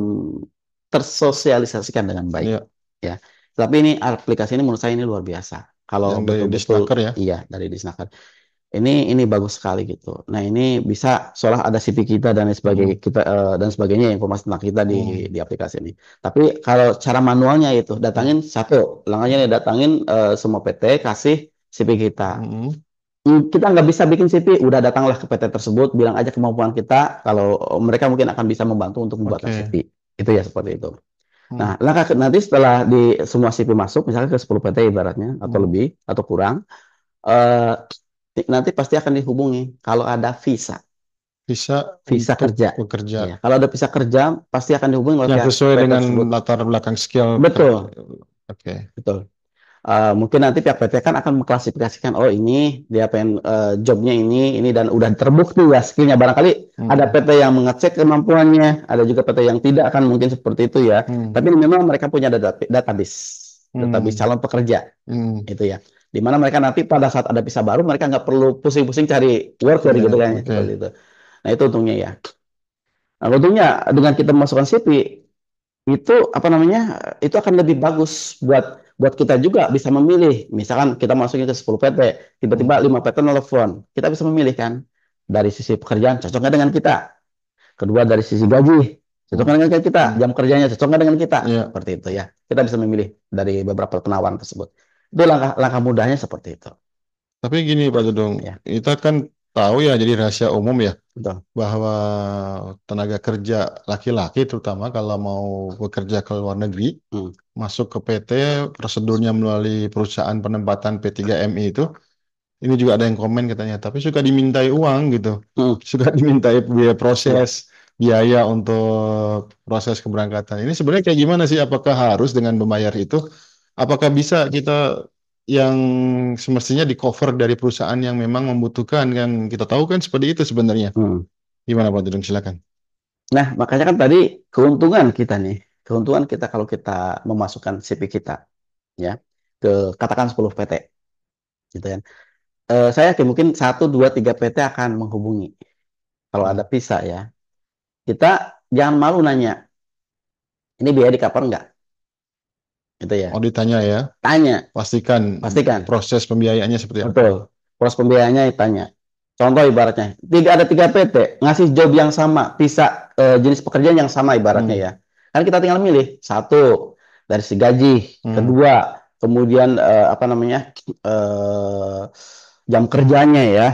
tersosialisasikan dengan baik Ya, ya. Tapi ini aplikasi ini menurut saya ini luar biasa. yang Kalau dari betul-betul Disnaker ya. iya dari Disnaker. Ini bagus sekali gitu. Nah, ini bisa seolah ada CV kita dan lain Hmm, sebagainya, dan sebagainya, informasi tentang kita hmm, di aplikasi ini. Tapi kalau cara manualnya itu hmm, datangin satu, langkahnya nih datangin semua PT, kasih CV kita. hmm. Kita nggak bisa bikin CV, udah datanglah ke PT tersebut, bilang aja kemampuan kita, kalau mereka mungkin akan bisa membantu untuk membuatkan Oke. CV. Itu ya seperti itu. Hmm, Nah, nanti setelah di semua CV masuk, misalnya ke 10 PT ibaratnya, atau hmm. lebih, atau kurang, eh, nanti pasti akan dihubungi kalau ada Bisa visa untuk kerja. bekerja Ya, kalau ada visa kerja, pasti akan dihubungi oleh yang pihak sesuai PT dengan tersebut. latar belakang skill kerja. Betul, Oke. betul. Mungkin nanti pihak PT kan akan mengklasifikasikan, oh ini dia pengen jobnya ini dan udah terbukti ya skillnya. Barangkali ada Hmm, PT yang mengecek kemampuannya, ada juga PT yang tidak, kan mungkin seperti itu ya. hmm, Tapi memang mereka punya database hmm, calon pekerja hmm. itu ya. Di mana mereka nanti pada saat ada visa baru, mereka nggak perlu pusing-pusing cari worker Ya, gitu kan ya, oke. seperti itu. Nah itu untungnya ya. Nah, untungnya dengan kita memasukkan CV itu apa namanya, itu akan lebih bagus buat buat kita juga bisa memilih. Misalkan kita masukin ke 10 PT, tiba-tiba Hmm, 5 PT nelfon, kita bisa memilih kan dari sisi pekerjaan cocok nggak dengan kita, kedua dari sisi gaji cocok hmm, nggak dengan kita, hmm. jam kerjanya cocok nggak dengan kita, Ya. seperti itu ya. Kita bisa memilih dari beberapa penawaran tersebut. Itu langkah-langkah mudahnya seperti itu Tapi gini Pak Dudung, ya. kita kan tahu ya jadi rahasia umum ya Betul. bahwa tenaga kerja laki-laki terutama kalau mau bekerja ke luar negeri Hmm. masuk ke PT prosedurnya melalui perusahaan penempatan P3MI itu ini juga ada yang komen katanya tapi suka dimintai uang gitu Hmm. suka dimintai biaya Ya. proses biaya untuk proses keberangkatan ini sebenarnya kayak gimana sih apakah harus dengan membayar itu apakah bisa kita yang semestinya di cover dari perusahaan yang memang membutuhkan kan kita tahu kan seperti itu sebenarnya Hmm. gimana Pak Dudung silakan. Nah, makanya kan tadi keuntungan kita nih, keuntungan kita kalau kita memasukkan CV kita ya ke katakan 10 PT gitu kan. Saya yakin mungkin satu 2 3 PT akan menghubungi kalau Hmm. ada visa ya. Kita jangan malu nanya, ini biaya di cover nggak? Gitu ya. Oh ditanya ya Tanya, pastikan pastikan. proses pembiayaannya seperti apa. Betul. Proses pembiayaannya ditanya. Contoh ibaratnya, ada 3 PT ngasih job yang sama, visa jenis pekerjaan yang sama ibaratnya Hmm. ya. Kan kita tinggal milih satu dari si gaji, Hmm. kedua kemudian apa namanya, eh, jam kerjanya ya,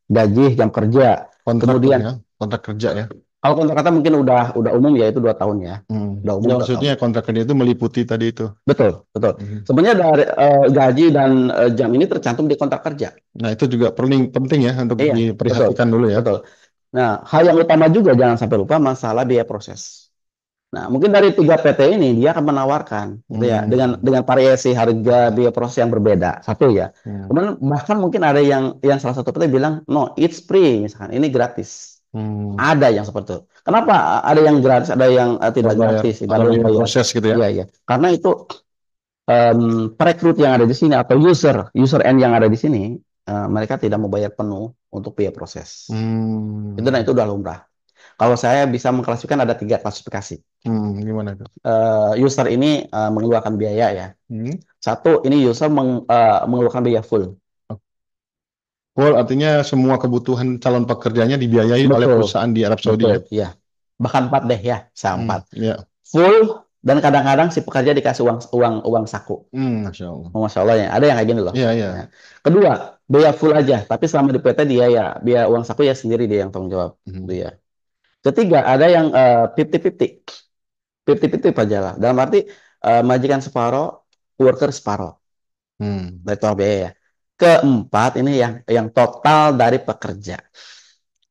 gaji jam kerja. Kontrak lah Kemudian ya kontrak kerja ya. kalau kontrak kata mungkin udah umum ya, itu 2 tahun ya, Hmm. udah umum Ya 2 tahun. maksudnya kontrak kerja itu meliputi tadi itu. Betul, betul. Hmm. Sebenarnya dari gaji dan jam ini tercantum di kontrak kerja. Nah itu juga penting penting ya untuk Iya, betul, diperhatikan dulu ya. betul. Nah, hal yang utama juga jangan sampai lupa masalah biaya proses. Nah, mungkin dari tiga PT ini dia akan menawarkan gitu ya Hmm. dengan variasi harga biaya proses yang berbeda. Satu ya. Hmm. Kemudian bahkan mungkin ada yang salah satu PT bilang no, it's free misalkan. Ini gratis. Hmm. Ada yang seperti itu. Kenapa ada yang gratis, ada yang tidak Berbayar gratis, ada atau yang biaya bayar? proses gitu ya. Iya, iya. Karena itu perekrut yang ada di sini atau user end yang ada di sini, mereka tidak mau bayar penuh untuk biaya proses. Itu dan Hmm. itu udah lumrah. Kalau saya bisa mengklasifikasikan ada tiga klasifikasi. Gimana tuh? User ini mengeluarkan biaya ya. Hmm. Satu, ini user mengeluarkan biaya full. Full artinya semua kebutuhan calon pekerjanya dibiayai oleh Betul, perusahaan di Arab Saudi betul, ya. ya. Bahkan empat deh ya, saya empat. Ya. Full dan kadang-kadang si pekerja dikasih uang uang uang saku. Masya Allah. Oh, Masya Allah ya, ada yang kayak gini loh. Iya, Ya. iya. Kedua, biaya full aja, tapi selama di PT dia ya, biaya uang saku ya sendiri dia yang tanggung jawab. Hmm. Dia. Ketiga, ada yang 50-50. 50-50 aja lah. Dalam arti majikan separoh, worker separoh. Hmm. Dari total biaya ya. Keempat, ini yang total dari pekerja.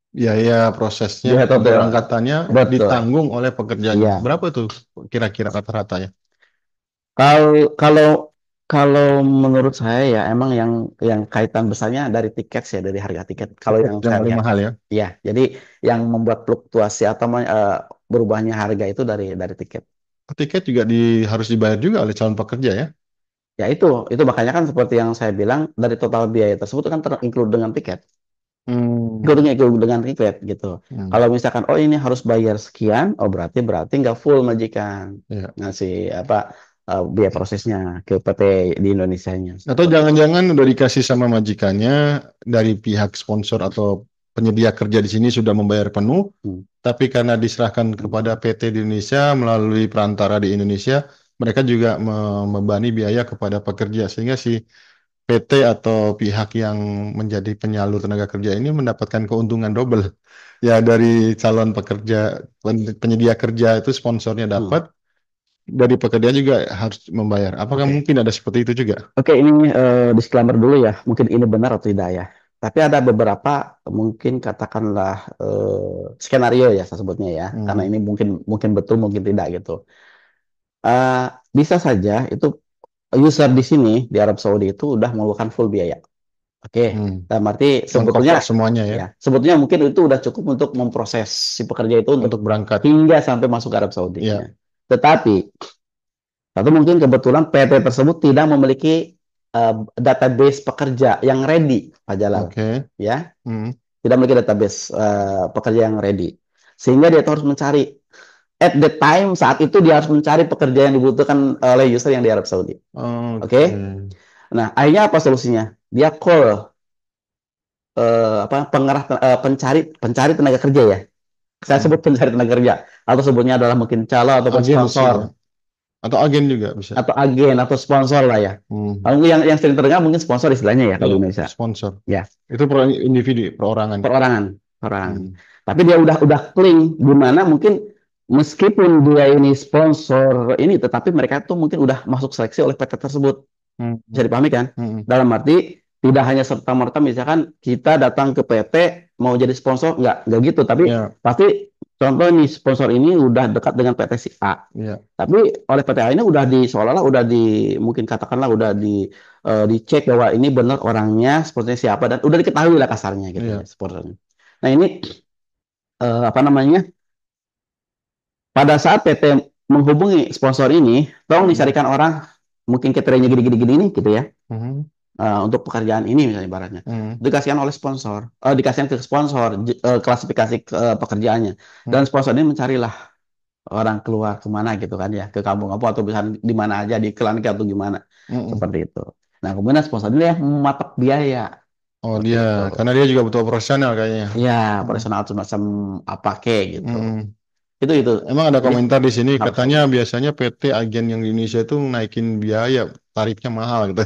Biaya prosesnya, Biaya total. keberangkatannya Betul. ditanggung oleh pekerjanya. Iya. Berapa tuh kira-kira rata-ratanya? Kalau kalau kalau menurut saya ya emang yang kaitan besarnya dari tiket sih, dari harga tiket. Kalau Tiket yang yang saya paling lihat, mahal ya. ya. Jadi yang membuat fluktuasi atau berubahnya harga itu dari tiket. Tiket juga harus dibayar juga oleh calon pekerja ya. Ya itu makanya kan seperti yang saya bilang dari total biaya tersebut kan include dengan tiket. Hmm. Include dengan tiket gitu. Hmm. Kalau misalkan oh ini harus bayar sekian, oh berarti nggak full majikan Ya. ngasih apa biaya prosesnya ke PT di Indonesianya Atau seperti itu. jangan-jangan udah dikasih sama majikannya dari pihak sponsor atau penyedia kerja di sini sudah membayar penuh, Hmm. tapi karena diserahkan kepada PT di Indonesia melalui perantara di Indonesia, mereka juga membebani biaya kepada pekerja sehingga si PT atau pihak yang menjadi penyalur tenaga kerja ini mendapatkan keuntungan double. Ya dari calon pekerja, penyedia kerja itu sponsornya Hmm. dapat, dari pekerja juga harus membayar. Apakah Oke. mungkin ada seperti itu juga? Oke, ini disclaimer dulu ya. Mungkin ini benar atau tidak ya. Tapi ada beberapa mungkin katakanlah skenario ya saya sebutnya ya. Karena Hmm. ini mungkin mungkin betul mungkin tidak gitu. Eh, Bisa saja itu user di sini di Arab Saudi itu udah mengeluarkan full biaya. Oke, Hmm. dalam arti sebetulnya Mengcover semuanya ya ya sebetulnya mungkin itu udah cukup untuk memproses si pekerja itu untuk untuk berangkat. hingga sampai masuk ke Arab Saudi. Ya. Ya, Tetapi satu mungkin kebetulan PT tersebut tidak memiliki database pekerja yang ready, Pak Jalal. oke. Ya, Hmm. tidak memiliki database pekerja yang ready. Sehingga dia harus mencari at the time saat itu dia harus mencari pekerja yang dibutuhkan oleh user yang di Arab Saudi. Oke. Oke. Nah, akhirnya apa solusinya? Dia call apa pencari pencari tenaga kerja ya. Saya Hmm. sebut pencari tenaga kerja atau sebutnya adalah mungkin calo ataupun Agensi sponsor ya. Atau agen juga bisa. atau agen atau sponsor lah ya. Hmm. Kalau yang sering terdengar mungkin sponsor istilahnya ya kalau Ya, di Indonesia. sponsor. Ya, Itu per individu, perorangan. perorangan, perorangan. Hmm. Tapi dia udah clean di mana mungkin meskipun dia ini sponsor ini tetapi mereka tuh mungkin udah masuk seleksi oleh PT tersebut. Hmm. Bisa dipahami kan? Hmm. Dalam arti tidak hanya serta-merta misalkan kita datang ke PT mau jadi sponsor nggak gitu, tapi Ya, pasti contoh nih sponsor ini udah dekat dengan PT si A. ya. Tapi oleh PT A ini udah seolah-olah udah mungkin katakanlah udah dicek bahwa ini benar orangnya, sponsornya siapa dan udah diketahui lah kasarnya gitu ya Ya. sponsornya. Nah ini apa namanya? Pada saat PT menghubungi sponsor ini, tolong Hmm. dicarikan orang mungkin kriterianya gini-gini nih gitu ya Hmm. untuk pekerjaan ini misalnya ibaratnya Hmm. dikasihkan oleh sponsor dikasihkan ke sponsor klasifikasi pekerjaannya dan Hmm. sponsor ini mencarilah orang keluar kemana gitu kan ya ke kampung apa atau bisa di mana aja di klinik atau gimana Hmm. seperti itu. Nah kemudian sponsor ini yang mematok biaya Oh seperti dia, itu. karena dia juga butuh profesional kayaknya. Ya Hmm. operasional semacam apa ke gitu. Hmm. Itu. Emang ada Jadi komentar di sini apa katanya biasanya PT agen yang di Indonesia itu naikin biaya, tarifnya mahal gitu.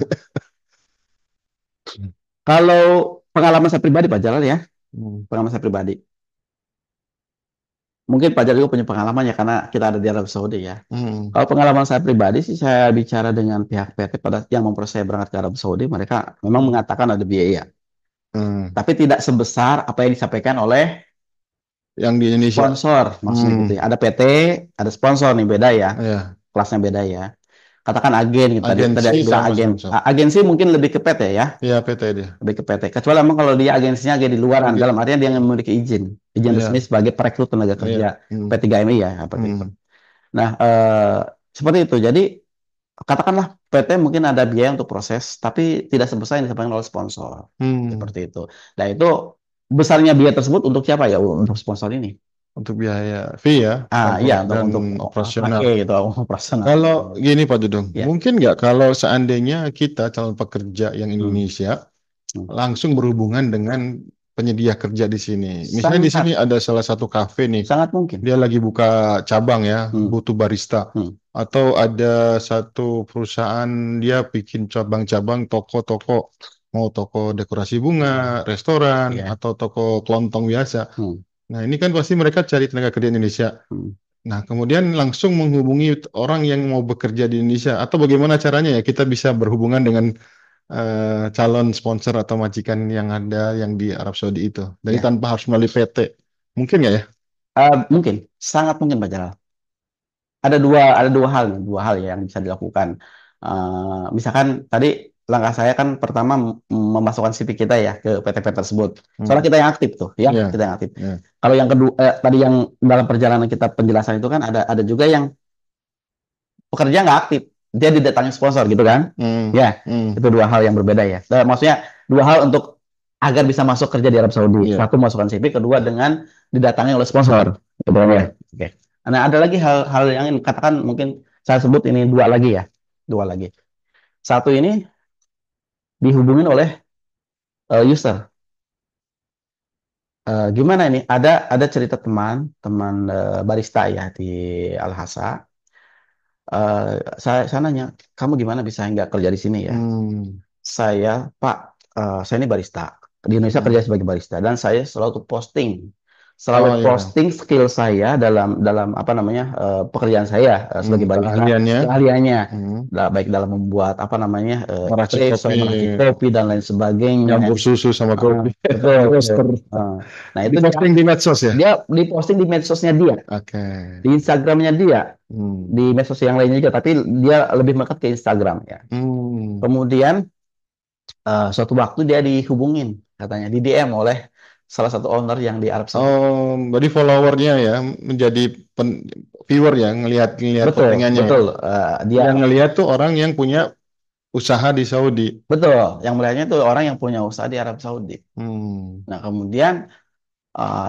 kalau pengalaman saya pribadi Pak Jalal ya Hmm. pengalaman saya pribadi mungkin Pak Jalal juga punya pengalaman ya karena kita ada di Arab Saudi ya. Hmm. Kalau pengalaman saya pribadi sih, saya bicara dengan pihak PT pada yang memproses saya berangkat ke Arab Saudi, mereka memang Hmm. mengatakan ada biaya, Hmm. tapi tidak sebesar apa yang disampaikan oleh yang di Indonesia. Sponsor maksudnya gitu Hmm, ya. Ada PT, ada sponsor nih beda ya. ya, Kelasnya beda ya. Katakan agen gitu tadi. Tadi agensi bilang sama agen. sponsor. Agensi mungkin lebih ke PT ya. Ya, PT dia. Lebih ke PT. Kecuali emang kalau dia agensinya agen di luaran, Ag- dalam artian dia yang memiliki izin. Izin resmi Ya, sebagai perekrut tenaga kerja ya. Hmm, P3MI ya. Seperti itu. hmm, Nah, seperti itu. Jadi katakanlah PT mungkin ada biaya untuk proses, tapi tidak sebesar yang disampaikan oleh sponsor. hmm. Seperti itu. Nah, itu besarnya biaya tersebut untuk siapa ya? Untuk sponsor ini. Untuk biaya fee ya, Iya dan untuk operasional. pakai gitu, operasional. Kalau gini Pak Dudung, Ya. mungkin nggak kalau seandainya kita calon pekerja yang Hmm. Indonesia Hmm. langsung berhubungan dengan penyedia kerja di sini. Misalnya di sini Sangat ada salah satu kafe nih, sangat mungkin. dia lagi buka cabang ya, Hmm. butuh barista. Hmm. Atau ada satu perusahaan dia bikin cabang-cabang toko-toko, mau toko dekorasi bunga, restoran, Ya. atau toko kelontong biasa. Hmm. Nah, ini kan pasti mereka cari tenaga kerja Indonesia. Hmm. Nah, kemudian langsung menghubungi orang yang mau bekerja di Indonesia. Atau bagaimana caranya ya kita bisa berhubungan dengan calon sponsor atau majikan yang ada yang di Arab Saudi itu. Jadi Ya. tanpa harus melalui PT. Mungkin nggak ya? Mungkin sangat mungkin Pak Jalal. Ada dua hal nih, dua hal ya yang bisa dilakukan. Misalkan tadi langkah saya kan pertama memasukkan CV kita ya ke PT-PT tersebut. Soalnya Hmm. kita yang aktif tuh, ya Ya, kita yang aktif. ya. Kalau yang kedua tadi yang dalam perjalanan kita penjelasan itu kan ada juga yang pekerja nggak aktif, dia didatangi sponsor gitu kan? Hmm. Ya, Hmm. itu dua hal yang berbeda ya. Maksudnya dua hal untuk agar bisa masuk kerja di Arab Saudi. Ya. Satu masukkan CV, kedua dengan didatangi oleh sponsor. Gitu kan ya. Oke. Nah, ada lagi hal-hal yang ingin katakan mungkin saya sebut ini dua lagi ya. Dua lagi. Satu ini dihubungin oleh user. Gimana ini? Ada cerita teman, teman barista ya di Al Hasa. Saya nanya, kamu gimana bisa nggak kerja di sini ya? Hmm. Saya, Pak, saya ini barista. Di Indonesia Hmm. kerja sebagai barista dan saya selalu Oh ya. posting skill saya dalam dalam apa namanya pekerjaan saya Hmm. sebagai barista, Keahliannya. keahliannya, Hmm. baik dalam membuat apa namanya Meracik espresso, kopi, meracik kopi dan lain sebagainya. nyampur susu sama kopi, Betul, betul. roaster. Uh, nah itu dia Diposting di medsos ya? dia diposting di medsosnya dia, Oke. di Instagramnya dia, Hmm. di medsos yang lainnya juga, tapi dia lebih melekat ke Instagram ya. Hmm. Kemudian suatu waktu dia dihubungin katanya di DM oleh salah satu owner yang di Arab Saudi. Oh, berarti followernya ya menjadi viewer ya, ngelihat ngelihat Betul, postingannya ya. betul. Dia Yang ngelihat tuh orang yang punya usaha di Saudi. betul. Yang melihatnya itu orang yang punya usaha di Arab Saudi. Hmm. Nah, kemudian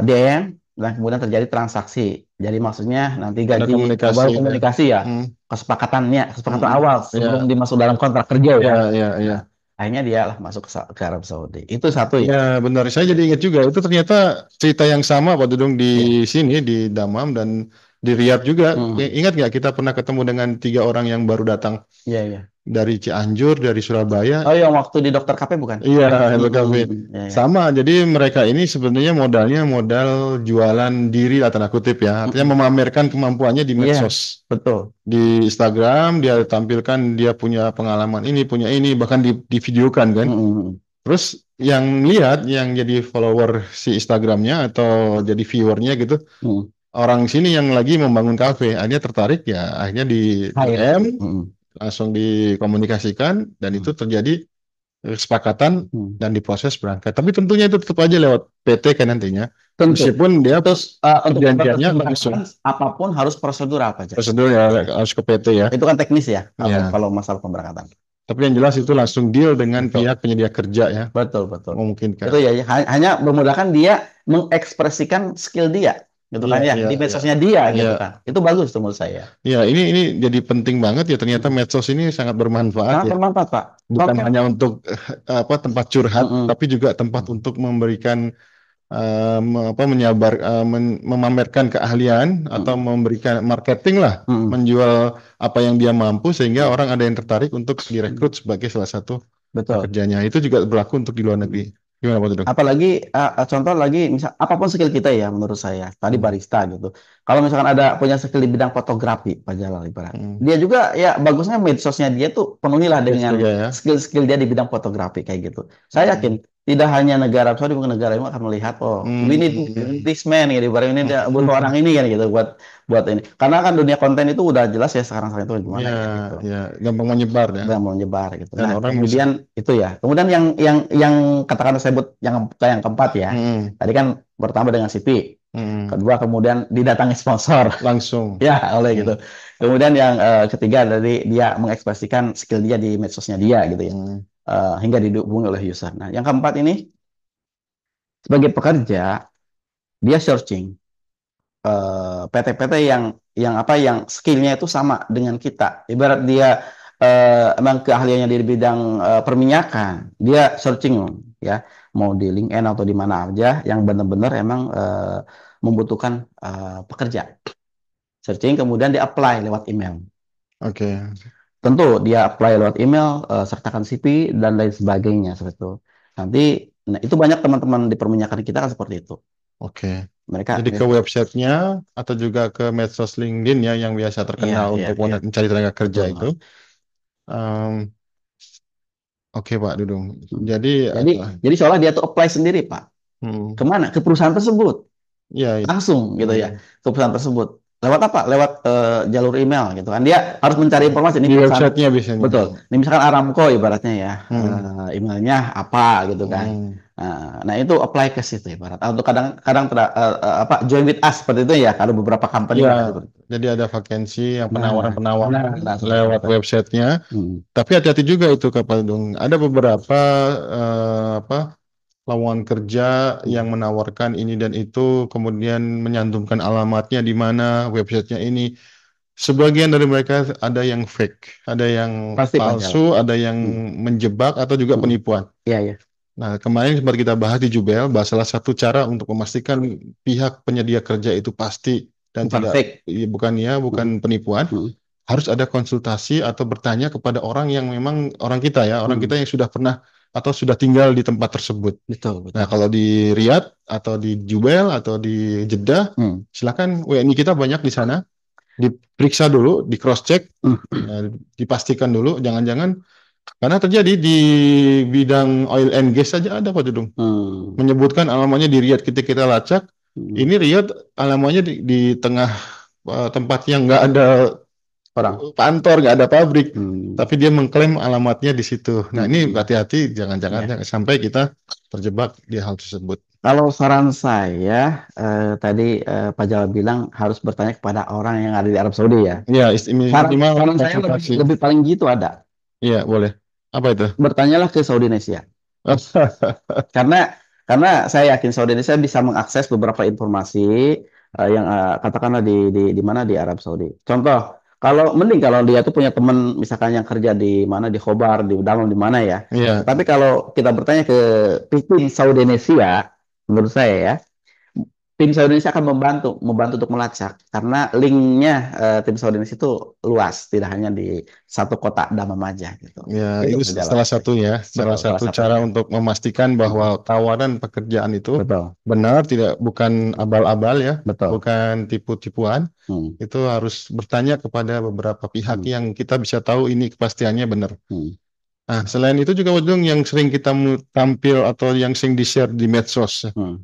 DM dan kemudian terjadi transaksi. Jadi maksudnya nanti Ada gaji komunikasi baru ya. komunikasi ya, Hmm. kesepakatan Hmm. awal sebelum Ya, dimasuk dalam kontrak kerja ya. ya, ya, Nah, ya. akhirnya dia lah masuk ke Arab Saudi. Itu satu ya. Ya, benar. Saya jadi ingat juga. Itu ternyata cerita yang sama Pak Dudung di Ya. sini, di Damam dan di Riyadh juga. Hmm. Ingat nggak kita pernah ketemu dengan tiga orang yang baru datang Iya, iya. dari Cianjur, dari Surabaya. Oh, yang waktu di dokter KP bukan? Iya, Hello Cafe. Hmm. Ya, ya. Sama. Jadi mereka ini sebenarnya modalnya modal jualan diri lah tanda kutip ya. Artinya Hmm. memamerkan kemampuannya di Iya, medsos. betul. Di Instagram dia tampilkan dia punya pengalaman ini, punya ini, bahkan divideokan kan. Hmm. Terus yang lihat, yang jadi follower si Instagramnya atau jadi viewernya gitu, Hmm. orang sini yang lagi membangun kafe, akhirnya tertarik ya, akhirnya di Air. DM, Hmm. langsung dikomunikasikan, dan itu terjadi kesepakatan Hmm. dan diproses berangkat. Tapi tentunya itu tetap aja lewat PT kan nantinya, Tentu. meskipun dia Terus untuk perjanjiannya langsung. mempertimbangkan apapun harus prosedur apa aja. Prosedur ya Ya. harus ke PT ya. Itu kan teknis ya kalau Ya, kalau masalah pemberangkatan. tapi yang jelas itu langsung deal dengan Betul. pihak penyedia kerja ya, Betul, betul. memungkinkan. Itu ya, hanya memudahkan dia mengekspresikan skill dia, gitu Iya, kan ya, iya, di iya. medsosnya dia Iya. gitu kan. Itu bagus tuh menurut saya. Ya, ini jadi penting banget ya ternyata medsos ini sangat bermanfaat Sangat ya. bermanfaat, Pak. Bukan Contoh. hanya untuk apa tempat curhat, Mm-mm. tapi juga tempat untuk memberikan menyabar memamerkan keahlian atau Mm-mm. memberikan marketing lah, Mm-mm. menjual apa yang dia mampu sehingga Mm. orang ada yang tertarik untuk Mm. direkrut sebagai salah satu Betul. pekerjanya. Itu juga berlaku untuk di luar negeri. Mm. Gimana Pak Tudung? Apalagi contoh lagi misal apapun skill kita ya menurut saya tadi Hmm. barista gitu. Kalau misalkan ada punya skill di bidang fotografi, Pak Jalal ibarat. Hmm. Dia juga ya bagusnya medsosnya dia tuh penuhilah Yes dengan juga ya. skill-skill dia di bidang fotografi kayak gitu. Saya Hmm. yakin tidak hanya negara Arab Saudi, mungkin negara lain akan melihat, oh, we need Hmm. this man gitu, ibarat ini dia butuh orang ini kan gitu buat buat ini. Karena kan dunia konten itu udah jelas ya sekarang itu Ya, gimana ya gitu. ya, gampang menyebar ya. Yang mau menyebar gitu. Dan Nah, orang bisa. kemudian itu ya. Kemudian yang katakan saya sebut yang keempat ya. Hmm. Tadi kan pertama dengan CV, Hmm. kedua kemudian didatangi sponsor. Langsung. Ya, oleh Hmm. gitu. Kemudian yang ketiga dari dia mengekspresikan skill dia di medsosnya dia gitu ya. Hmm. Hingga didukung oleh user. Nah, yang keempat ini sebagai pekerja dia searching PT-PT yang apa yang skillnya itu sama dengan kita. Ibarat dia emang keahliannya di bidang perminyakan, dia searching ya, mau di LinkedIn atau di mana aja yang benar-benar emang membutuhkan pekerja. Searching kemudian di apply lewat email. Oke. Tentu dia apply lewat email, sertakan CV dan lain sebagainya seperti itu. Nanti nah, itu banyak teman-teman di perminyakan kita kan seperti itu. Oke. Mereka Jadi ke websitenya atau juga ke medsos LinkedIn ya yang biasa iya terkenal iya untuk iya mencari tenaga kerja betul. itu. Em, oke Pak Dudung. Hmm. Jadi Jadi, jadi seolah dia tuh apply sendiri, Pak. hmm, Kemana? Ke perusahaan tersebut. ya, Langsung gitu ya. hmm, Ke perusahaan tersebut. Lewat apa? Lewat jalur email gitu kan. Dia harus mencari informasi. Ini di perusahaan, websitenya biasanya. betul. Ini misalkan Aramco ibaratnya ya. Hmm, Emailnya apa gitu kan. hmm. Nah, itu apply ke situ ibarat. Atau kadang-kadang apa join with us seperti itu ya. Kalau beberapa company Ya, mereka seperti itu. jadi ada vakansi yang Nah, penawaran-penawaran nah seperti lewat itu. websitenya. Hmm. Tapi hati-hati juga itu Kak Pak Dudung. Ada beberapa apa lowongan kerja yang Hmm. menawarkan ini dan itu, kemudian menyantumkan alamatnya di mana websitenya ini. Sebagian dari mereka ada yang fake, ada yang Pasti Pak palsu, Jal. ada yang Hmm. menjebak atau juga Hmm. penipuan. Iya, iya. Nah, kemarin sempat kita bahas di Jubel, bahwa salah satu cara untuk memastikan pihak penyedia kerja itu pasti dan Bukan tidak, fake. bukan Hmm. penipuan, Hmm. harus ada konsultasi atau bertanya kepada orang yang memang orang kita ya, orang kita Hmm. yang sudah pernah atau sudah tinggal di tempat tersebut. Betul, Nah, betul. kalau di Riyadh atau di Jubel atau di Jeddah, Hmm. silakan WNI kita banyak di sana, diperiksa dulu, di cross check, Hmm. dipastikan dulu, jangan-jangan karena terjadi di bidang oil and gas saja ada Pak Dudung. Hmm. Menyebutkan alamatnya di Riyadh, ketika kita lacak, Hmm. ini Riyadh alamatnya di tengah tempat yang nggak ada Orang. kantor, nggak ada pabrik, Hmm. tapi dia mengklaim alamatnya di situ. Nah, ini Hmm. hati-hati, jangan-jangan Ya. jangan sampai kita terjebak di hal tersebut. Kalau saran saya, tadi Pak Jawa bilang harus bertanya kepada orang yang ada di Arab Saudi ya. Ya, Saran, minimal saran saya lebih, konsultasi. lebih paling gitu ada. Iya, boleh. Apa itu? Bertanyalah ke Saudi Indonesia. Karena karena saya yakin Saudi Indonesia bisa mengakses beberapa informasi yang katakanlah di mana di Arab Saudi. Contoh, kalau mending kalau dia tuh punya teman misalkan yang kerja di mana di Khobar, di dalam di mana ya. Iya, Tetapi kalau kita bertanya ke tim Saudi Indonesia, menurut saya ya, tim Saudi Indonesia akan membantu untuk melacak karena linknya tim Saudi Indonesia itu luas, tidak hanya di satu kota Damam aja gitu. ya, Itu itu berjalan. salah satu ya, salah Betul, salah satu cara satunya. untuk memastikan bahwa Hmm. tawaran pekerjaan itu Betul, benar, tidak, bukan abal-abal ya, betul. bukan tipu-tipuan. Hmm. Itu harus bertanya kepada beberapa pihak Hmm. yang kita bisa tahu ini kepastiannya benar. Hmm. Nah, selain itu juga Ujung yang sering kita tampil atau yang sering di-share di medsos. Hmm.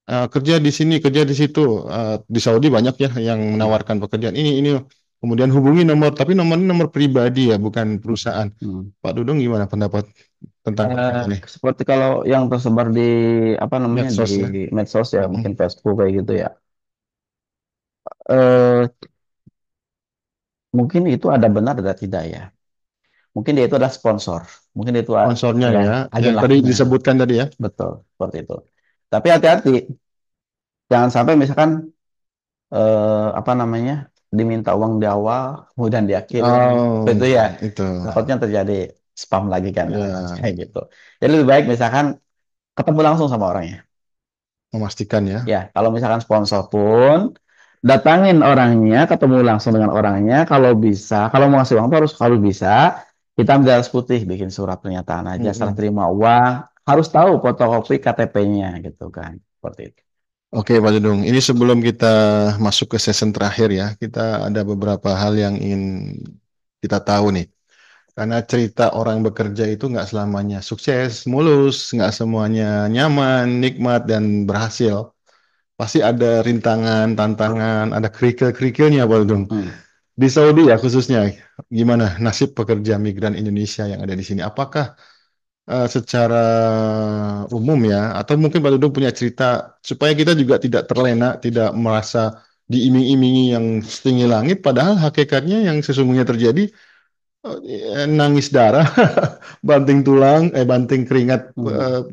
Kerja di sini, kerja di situ. Di Saudi banyak ya yang Hmm. menawarkan pekerjaan ini. Kemudian hubungi nomor, tapi nomornya nomor pribadi ya, bukan perusahaan. Hmm. Pak Dudung gimana pendapat tentang ini? Seperti kalau yang tersebar di apa namanya di Medsos ya. medsos ya, Mm-mm. mungkin Facebook kayak gitu ya. Eh, Mungkin itu ada benar ada tidak ya. Mungkin dia itu adalah sponsor. Mungkin itu Sponsornya ya ya, agen yang tadi lakinya. disebutkan tadi ya. Betul, seperti itu. Tapi hati-hati, jangan sampai misalkan apa namanya diminta uang di awal, kemudian di akhir uang Oh, itu ya itu. takutnya terjadi spam lagi kan Ya, kayak gitu. Jadi lebih baik misalkan ketemu langsung sama orangnya. memastikan ya. Ya, kalau misalkan sponsor pun datangin orangnya, ketemu langsung dengan orangnya. Kalau bisa, kalau mau ngasih uang tuh harus bisa hitam di atas putih, bikin surat pernyataan aja, serah Mm-mm. terima uang, harus tahu fotokopi KTP-nya gitu kan, seperti itu. Oke, Pak Dudung. Ini sebelum kita masuk ke season terakhir ya, kita ada beberapa hal yang ingin kita tahu nih. Karena cerita orang bekerja itu nggak selamanya sukses, mulus, nggak semuanya nyaman, nikmat, dan berhasil. Pasti ada rintangan, tantangan, ada kerikil-kerikilnya, Pak Dudung. Hmm, Di Saudi ya khususnya, gimana nasib pekerja migran Indonesia yang ada di sini? Apakah secara umum ya, atau mungkin Pak Dudung punya cerita supaya kita juga tidak terlena, tidak merasa diiming-imingi yang setinggi langit, padahal hakikatnya yang sesungguhnya terjadi nangis darah, banting tulang, hmm,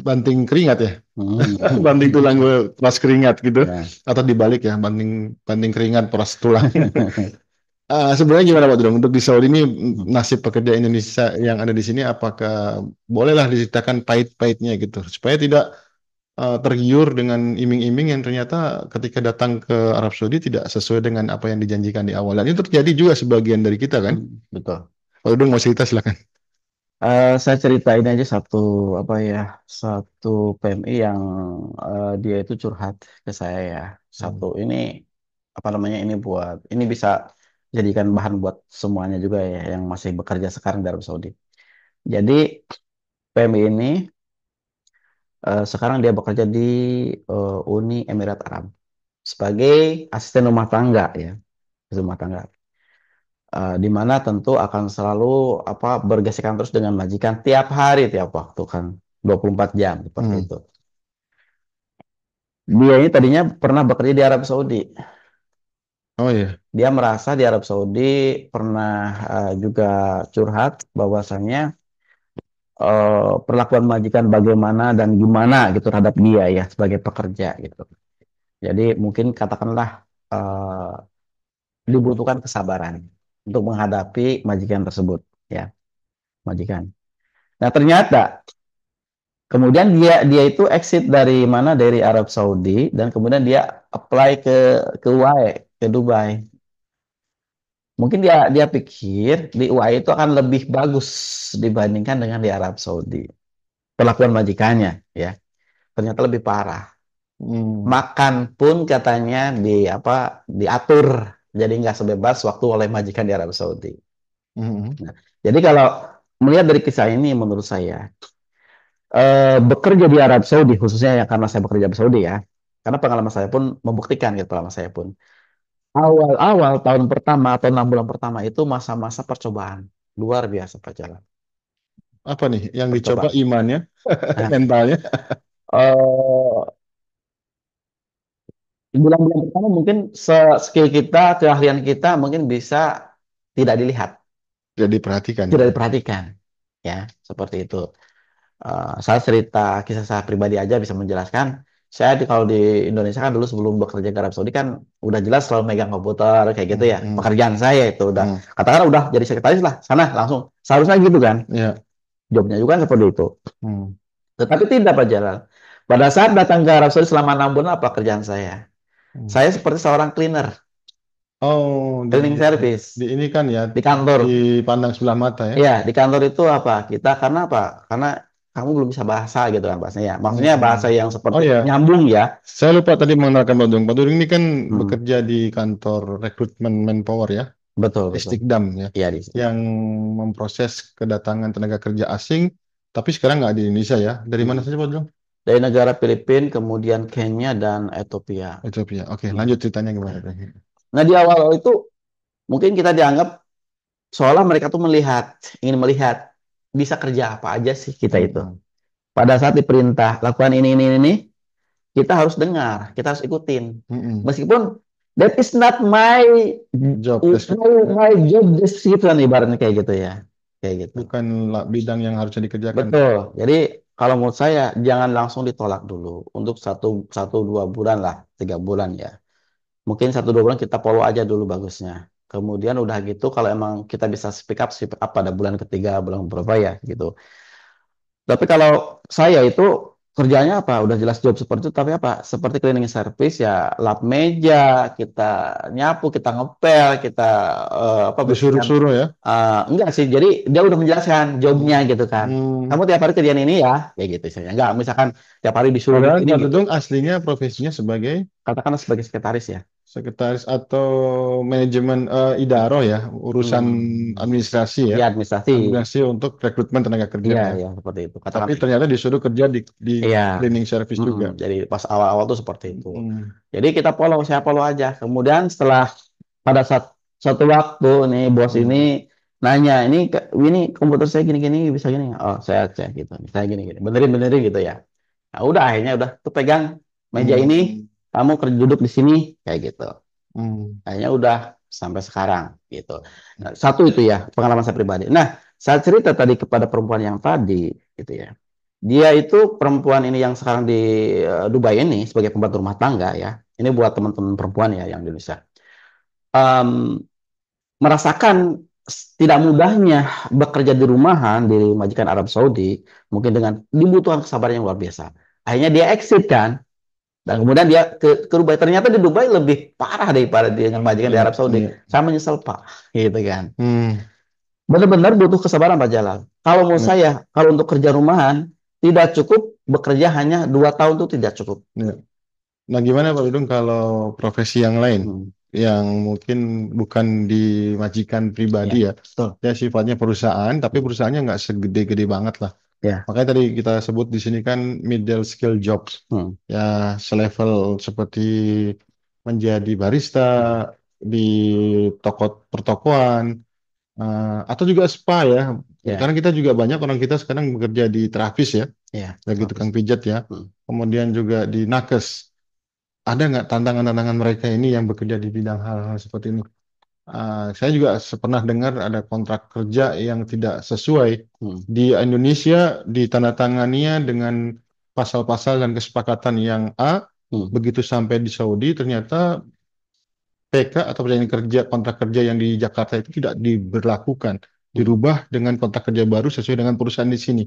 banting keringat ya, hmm. banting tulang peras keringat gitu, Ya. atau dibalik ya, banting banting keringat peras tulang. Sebenarnya gimana Pak Dudung untuk di Saudi ini Hmm, nasib pekerja Indonesia yang ada di sini apakah bolehlah diceritakan pahit-pahitnya gitu supaya tidak tergiur dengan iming-iming yang ternyata ketika datang ke Arab Saudi tidak sesuai dengan apa yang dijanjikan di awal. Dan itu terjadi juga sebagian dari kita kan. betul. Pak Dudung mau cerita silakan. Saya ceritain aja satu apa ya, satu PMI yang dia itu curhat ke saya ya. Satu Hmm. ini apa namanya ini buat ini bisa jadikan bahan buat semuanya juga ya yang masih bekerja sekarang di Arab Saudi. Jadi PMI ini sekarang dia bekerja di Uni Emirat Arab sebagai asisten rumah tangga ya, asisten rumah tangga. Di mana tentu akan selalu apa bergesekan terus dengan majikan tiap hari tiap waktu kan 24 jam seperti Hmm. itu. Dia ini tadinya pernah bekerja di Arab Saudi. Oh iya. Dia merasa di Arab Saudi pernah juga curhat bahwasannya perlakuan majikan bagaimana dan gimana gitu terhadap dia ya sebagai pekerja gitu. Jadi mungkin katakanlah eh, dibutuhkan kesabaran untuk menghadapi majikan tersebut ya majikan. Nah ternyata kemudian dia dia itu exit dari mana dari Arab Saudi dan kemudian dia apply ke UAE ke Dubai. Mungkin dia dia pikir di UAE itu akan lebih bagus dibandingkan dengan di Arab Saudi. Perlakuan majikannya ya ternyata lebih parah. Hmm. Makan pun katanya di apa diatur jadi nggak sebebas waktu oleh majikan di Arab Saudi. Hmm. Nah, jadi kalau melihat dari kisah ini menurut saya bekerja di Arab Saudi khususnya ya karena saya bekerja di Saudi ya karena pengalaman saya pun membuktikan gitu pengalaman saya pun awal-awal tahun pertama atau 6 bulan pertama itu masa-masa percobaan luar biasa perjalanan Apa nih yang dicoba percobaan. imannya, Nah, mentalnya? eh bulan-bulan pertama mungkin skill kita keahlian kita mungkin bisa tidak dilihat Tidak diperhatikan tidak gitu. diperhatikan ya seperti itu. Saya cerita kisah saya pribadi aja bisa menjelaskan. Saya kalau di Indonesia kan dulu sebelum bekerja ke Arab Saudi kan udah jelas selalu megang komputer kayak gitu Hmm. ya. Hmm. Pekerjaan saya itu udah Hmm. katakanlah udah jadi sekretaris lah sana langsung. Seharusnya gitu kan. Ya. Jobnya juga kan seperti itu. Hmm. Tetapi tidak Pak Jalal. Pada saat datang ke Arab Saudi selama 6 bulan apa kerjaan saya? Hmm. Saya seperti seorang cleaner, Oh, cleaning service di ini kan ya di kantor. dipandang sebelah mata ya. Iya, di kantor itu apa? Kita karena apa? Karena kamu belum bisa bahasa gitu kan bahasanya. Maksudnya bahasa Hmm. yang Oh seperti ya, nyambung ya. saya lupa tadi mengenalkan Pak Dung. Pak Dung ini kan Hmm, bekerja di kantor rekrutmen manpower ya, betul betul. Istikdam ya, Iya di sini. yang memproses kedatangan tenaga kerja asing, tapi sekarang nggak di Indonesia ya. Dari mana Hmm. saja Pak Dung? Dari negara Filipina, kemudian Kenya dan Ethiopia. Ethiopia. Oke, Hmm. lanjut ceritanya gimana? Nah di awal itu mungkin kita dianggap seolah mereka tuh ingin melihat bisa kerja apa aja sih kita itu. Hmm. Pada saat diperintah lakukan ini, kita harus dengar, kita harus ikutin. Hmm. Meskipun that is not my Job description, my job description ibaratnya kayak gitu ya. Kayak gitu. bukan bidang yang harusnya dikerjakan. Betul. Jadi kalau menurut saya jangan langsung ditolak dulu untuk satu satu 2 bulan lah, 3 bulan ya. Mungkin 1 2 bulan kita follow aja dulu bagusnya. Kemudian udah gitu kalau emang kita bisa speak up pada bulan ketiga, bulan berapa ya gitu. Tapi kalau saya itu kerjanya apa? Udah jelas job seperti itu, tapi apa? Seperti cleaning service ya, lap meja, kita nyapu, kita ngepel, kita apa bersihkan. Disuruh-suruh ya. Enggak sih, jadi dia udah menjelaskan jobnya Hmm. gitu kan. Hmm. Kamu tiap hari kerjaan ini ya, kayak gitu misalnya. Enggak, misalkan tiap hari disuruh Padahal ini Pak gitu. Dudung aslinya profesinya sebagai Katakanlah sebagai sekretaris ya. sekretaris atau manajemen idaro ya, urusan Hmm, administrasi ya, ya administrasi. administrasi untuk rekrutmen tenaga kerja Iya, ya. ya seperti itu. Tapi Katakanlah. ternyata disuruh kerja di Iya. cleaning service juga. Jadi pas awal-awal tuh seperti itu. Hmm. Jadi kita follow, saya follow aja. Kemudian setelah pada saat suatu waktu nih bos ini Hmm. nanya, ini komputer saya gini-gini bisa gini. Oh, saya cek gitu. Saya gini-gini. Benerin-benerin gitu ya. Nah, udah akhirnya udah tuh pegang meja Hmm. ini, kamu kerja duduk di sini kayak gitu. Hmm. Akhirnya udah sampai sekarang gitu. Nah, satu itu ya pengalaman saya pribadi. Nah, saya cerita tadi kepada perempuan yang tadi gitu ya. Dia itu perempuan ini yang sekarang di Dubai ini sebagai pembantu rumah tangga ya. Ini buat teman-teman perempuan ya yang di Indonesia. Em, Merasakan tidak mudahnya bekerja di rumahan di majikan Arab Saudi, mungkin dengan dibutuhkan kesabaran yang luar biasa. Akhirnya dia exit kan, dan kemudian dia ke Dubai. Ternyata di Dubai lebih parah daripada dengan majikan di Iya, Arab Saudi. iya. Saya menyesal Pak, gitu kan. Hmm. Benar-benar butuh kesabaran Pak Jalal. Kalau mau Iya, saya, kalau untuk kerja rumahan tidak cukup bekerja hanya 2 tahun itu tidak cukup. iya. Nah, gimana Pak Dudung kalau profesi yang lain Hmm, yang mungkin bukan di majikan pribadi ya, ya, betul. ya sifatnya perusahaan, tapi perusahaannya nggak segede-gede banget lah. Ya, Makanya tadi kita sebut di sini kan middle skill jobs, hmm, ya selevel seperti menjadi barista hmm, di toko pertokoan, atau juga spa ya. ya, Karena kita juga banyak orang kita sekarang bekerja di terapis ya, ya, lagi habis. tukang pijat ya. Hmm, Kemudian juga di nakes. Ada nggak tantangan-tantangan mereka ini yang bekerja di bidang hal-hal seperti ini? Saya juga pernah dengar ada kontrak kerja yang tidak sesuai hmm, di Indonesia, ditandatanganinya dengan pasal-pasal dan kesepakatan yang A, hmm, begitu sampai di Saudi ternyata PK atau perjanjian kerja kontrak kerja yang di Jakarta itu tidak diberlakukan, hmm, dirubah dengan kontrak kerja baru sesuai dengan perusahaan di sini.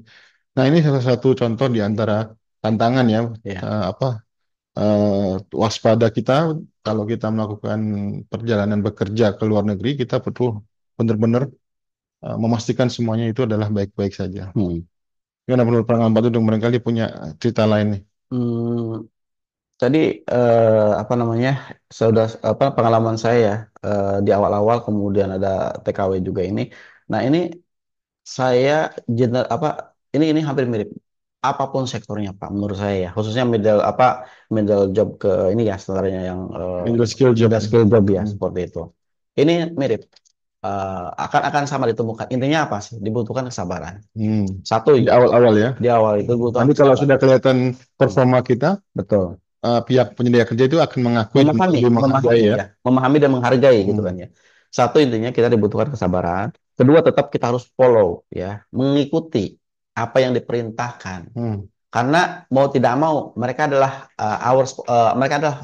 Nah, ini salah satu contoh di antara tantangan ya, ya, apa waspada kita kalau kita melakukan perjalanan bekerja ke luar negeri, kita perlu benar-benar memastikan semuanya itu adalah baik-baik saja. hmm. Karena menurut pengalaman Pak Dudung barangkali punya cerita lain nih. Hmm, Tadi apa namanya? Sudah apa pengalaman saya ya, di awal-awal kemudian ada TKW juga ini. Nah, ini saya apa ini hampir mirip apapun sektornya Pak menurut saya ya. Khususnya middle job ke ini ya sebenarnya yang Middle skill job. middle skill job ya Hmm. seperti itu. Ini mirip akan sama ditemukan. Intinya apa sih? Dibutuhkan kesabaran. Hmm. Satu Di itu awal-awal ya. di awal itu dibutuhkan Nanti kalau kesabaran. sudah kelihatan Hmm, performa kita, betul. pihak penyedia kerja itu akan mengakui dan Memahami, lebih menghargai memahami ya. ya, memahami dan menghargai gitu kan Hmm. ya. Satu intinya kita dibutuhkan kesabaran. Kedua tetap kita harus follow ya, mengikuti apa yang diperintahkan. Hmm. Karena mau tidak mau mereka adalah mereka adalah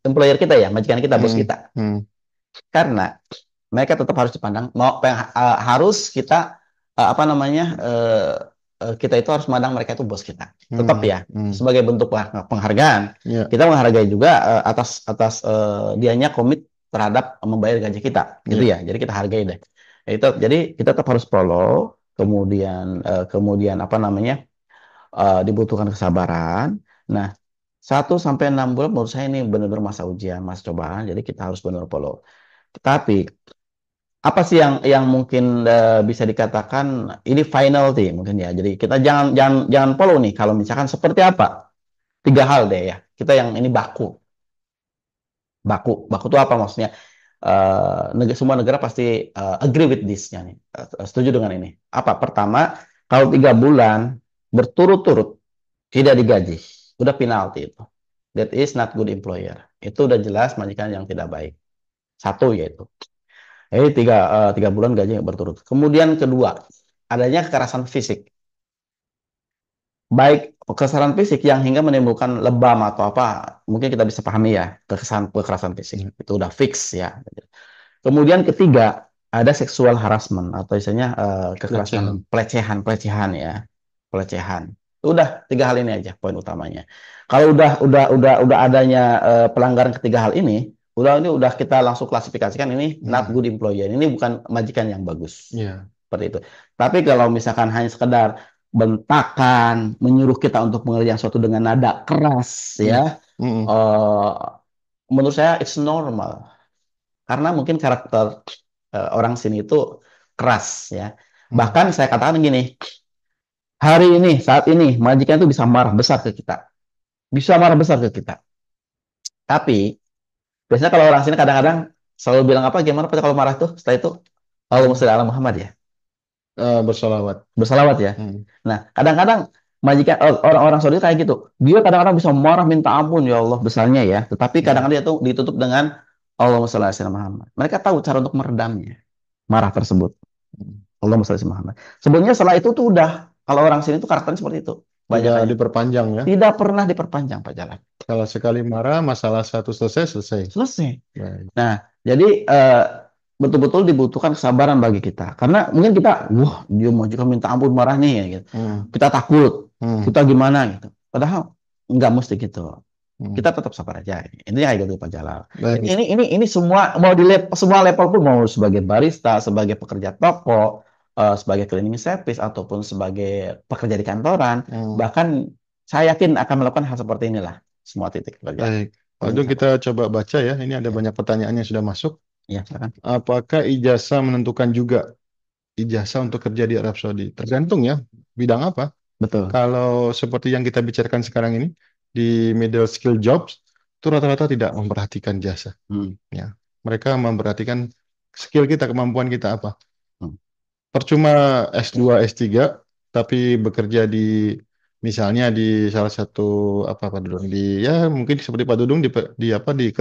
employer kita ya, majikan kita, bos Hmm. kita. Hmm. Karena mereka tetap harus dipandang harus kita apa namanya kita itu harus memandang mereka itu bos kita tetap Hmm. ya Hmm. sebagai bentuk penghargaan Ya. kita menghargai juga atas atas dianya komit terhadap membayar gaji kita gitu Ya. ya jadi kita hargai deh. Itu jadi kita tetap harus follow kemudian apa namanya dibutuhkan kesabaran. Nah, 1 sampai 6 bulan menurut saya ini benar-benar masa ujian, masa cobaan. Jadi kita harus benar follow. Tapi apa sih yang mungkin bisa dikatakan ini final sih mungkin ya. Jadi kita jangan follow nih kalau misalkan seperti apa? 3 hal deh ya. Kita yang ini baku itu apa maksudnya? Semua negara pasti agree with this-nya nih. Setuju dengan ini. Apa? Pertama, kalau 3 bulan berturut-turut tidak digaji, udah penalti itu. That is not good employer. Itu udah jelas majikan yang tidak baik. Satu yaitu. Jadi 3 bulan gaji nggak berturut. Kemudian kedua, adanya kekerasan fisik. Baik kekerasan fisik yang hingga menimbulkan lebam atau apa, mungkin kita bisa pahami ya, kekerasan fisik. Ya. Itu udah fix ya. Kemudian ketiga, ada seksual harassment atau misalnya kekerasan Pelecehan. pelecehan ya. Pelecehan. Udah tiga hal ini aja poin utamanya. Kalau udah adanya pelanggaran ketiga hal ini, udah kita langsung klasifikasikan ini not Hmm, good employer. Ini bukan majikan yang bagus. ya. Seperti itu. Tapi kalau misalkan hanya sekedar bentakan, menyuruh kita untuk mengerjakan sesuatu dengan nada keras, Hmm, ya, hmm, eh, menurut saya it's normal. Karena mungkin karakter orang sini itu keras, ya. hmm. Bahkan saya katakan gini, hari ini, saat ini, majikan itu bisa marah besar ke kita. Bisa marah besar ke kita. Tapi, biasanya kalau orang sini kadang-kadang selalu bilang apa, gimana Pak kalau marah tuh, setelah itu, Allahumma Hmm. sholli ala Muhammad ya. Bersolawat. Bersalawat ya. Hmm. Nah, kadang-kadang majikan orang-orang Saudi kayak gitu. Dia kadang-kadang bisa marah minta ampun ya Allah besarnya ya. Tetapi Hmm. kadang-kadang dia tuh ditutup dengan Allahumma sholli ala Muhammad. Mereka tahu cara untuk meredamnya marah tersebut. Hmm. Allahumma sholli ala Muhammad. Sebenarnya setelah itu tuh udah kalau orang sini tuh karakternya seperti itu. Tidak Banyakannya. diperpanjang ya. Tidak pernah diperpanjang Pak Jalan. Kalau sekali marah, masalah satu selesai, selesai. Selesai. Baik. Nah, jadi betul-betul dibutuhkan kesabaran bagi kita. Karena mungkin kita, wah dia mau juga minta ampun marah nih ya gitu. Hmm. Kita takut, Hmm. kita gimana gitu. Padahal nggak mesti gitu. Hmm. Kita tetap sabar aja. Intinya kayak gitu Pak Jalal. Baik. Ini semua mau di semua level pun mau sebagai barista, sebagai pekerja toko, sebagai cleaning service ataupun sebagai pekerja di kantoran, Hmm. bahkan saya yakin akan melakukan hal seperti inilah semua titik pekerjaan. Baik. Pak Paling Dung, sabar. kita coba baca ya. Ini ada Ya, banyak pertanyaan yang sudah masuk. ya, silakan. Apakah ijazah menentukan juga ijazah untuk kerja di Arab Saudi? Tergantung ya, bidang apa. Betul. Kalau seperti yang kita bicarakan sekarang ini, di middle skill jobs, itu rata-rata tidak memperhatikan jasa. Hmm. Ya. Mereka memperhatikan skill kita, kemampuan kita apa. Hmm. Percuma S2, S3, tapi bekerja di misalnya di salah satu Pak Dudung di ya mungkin seperti Pak Dudung di apa di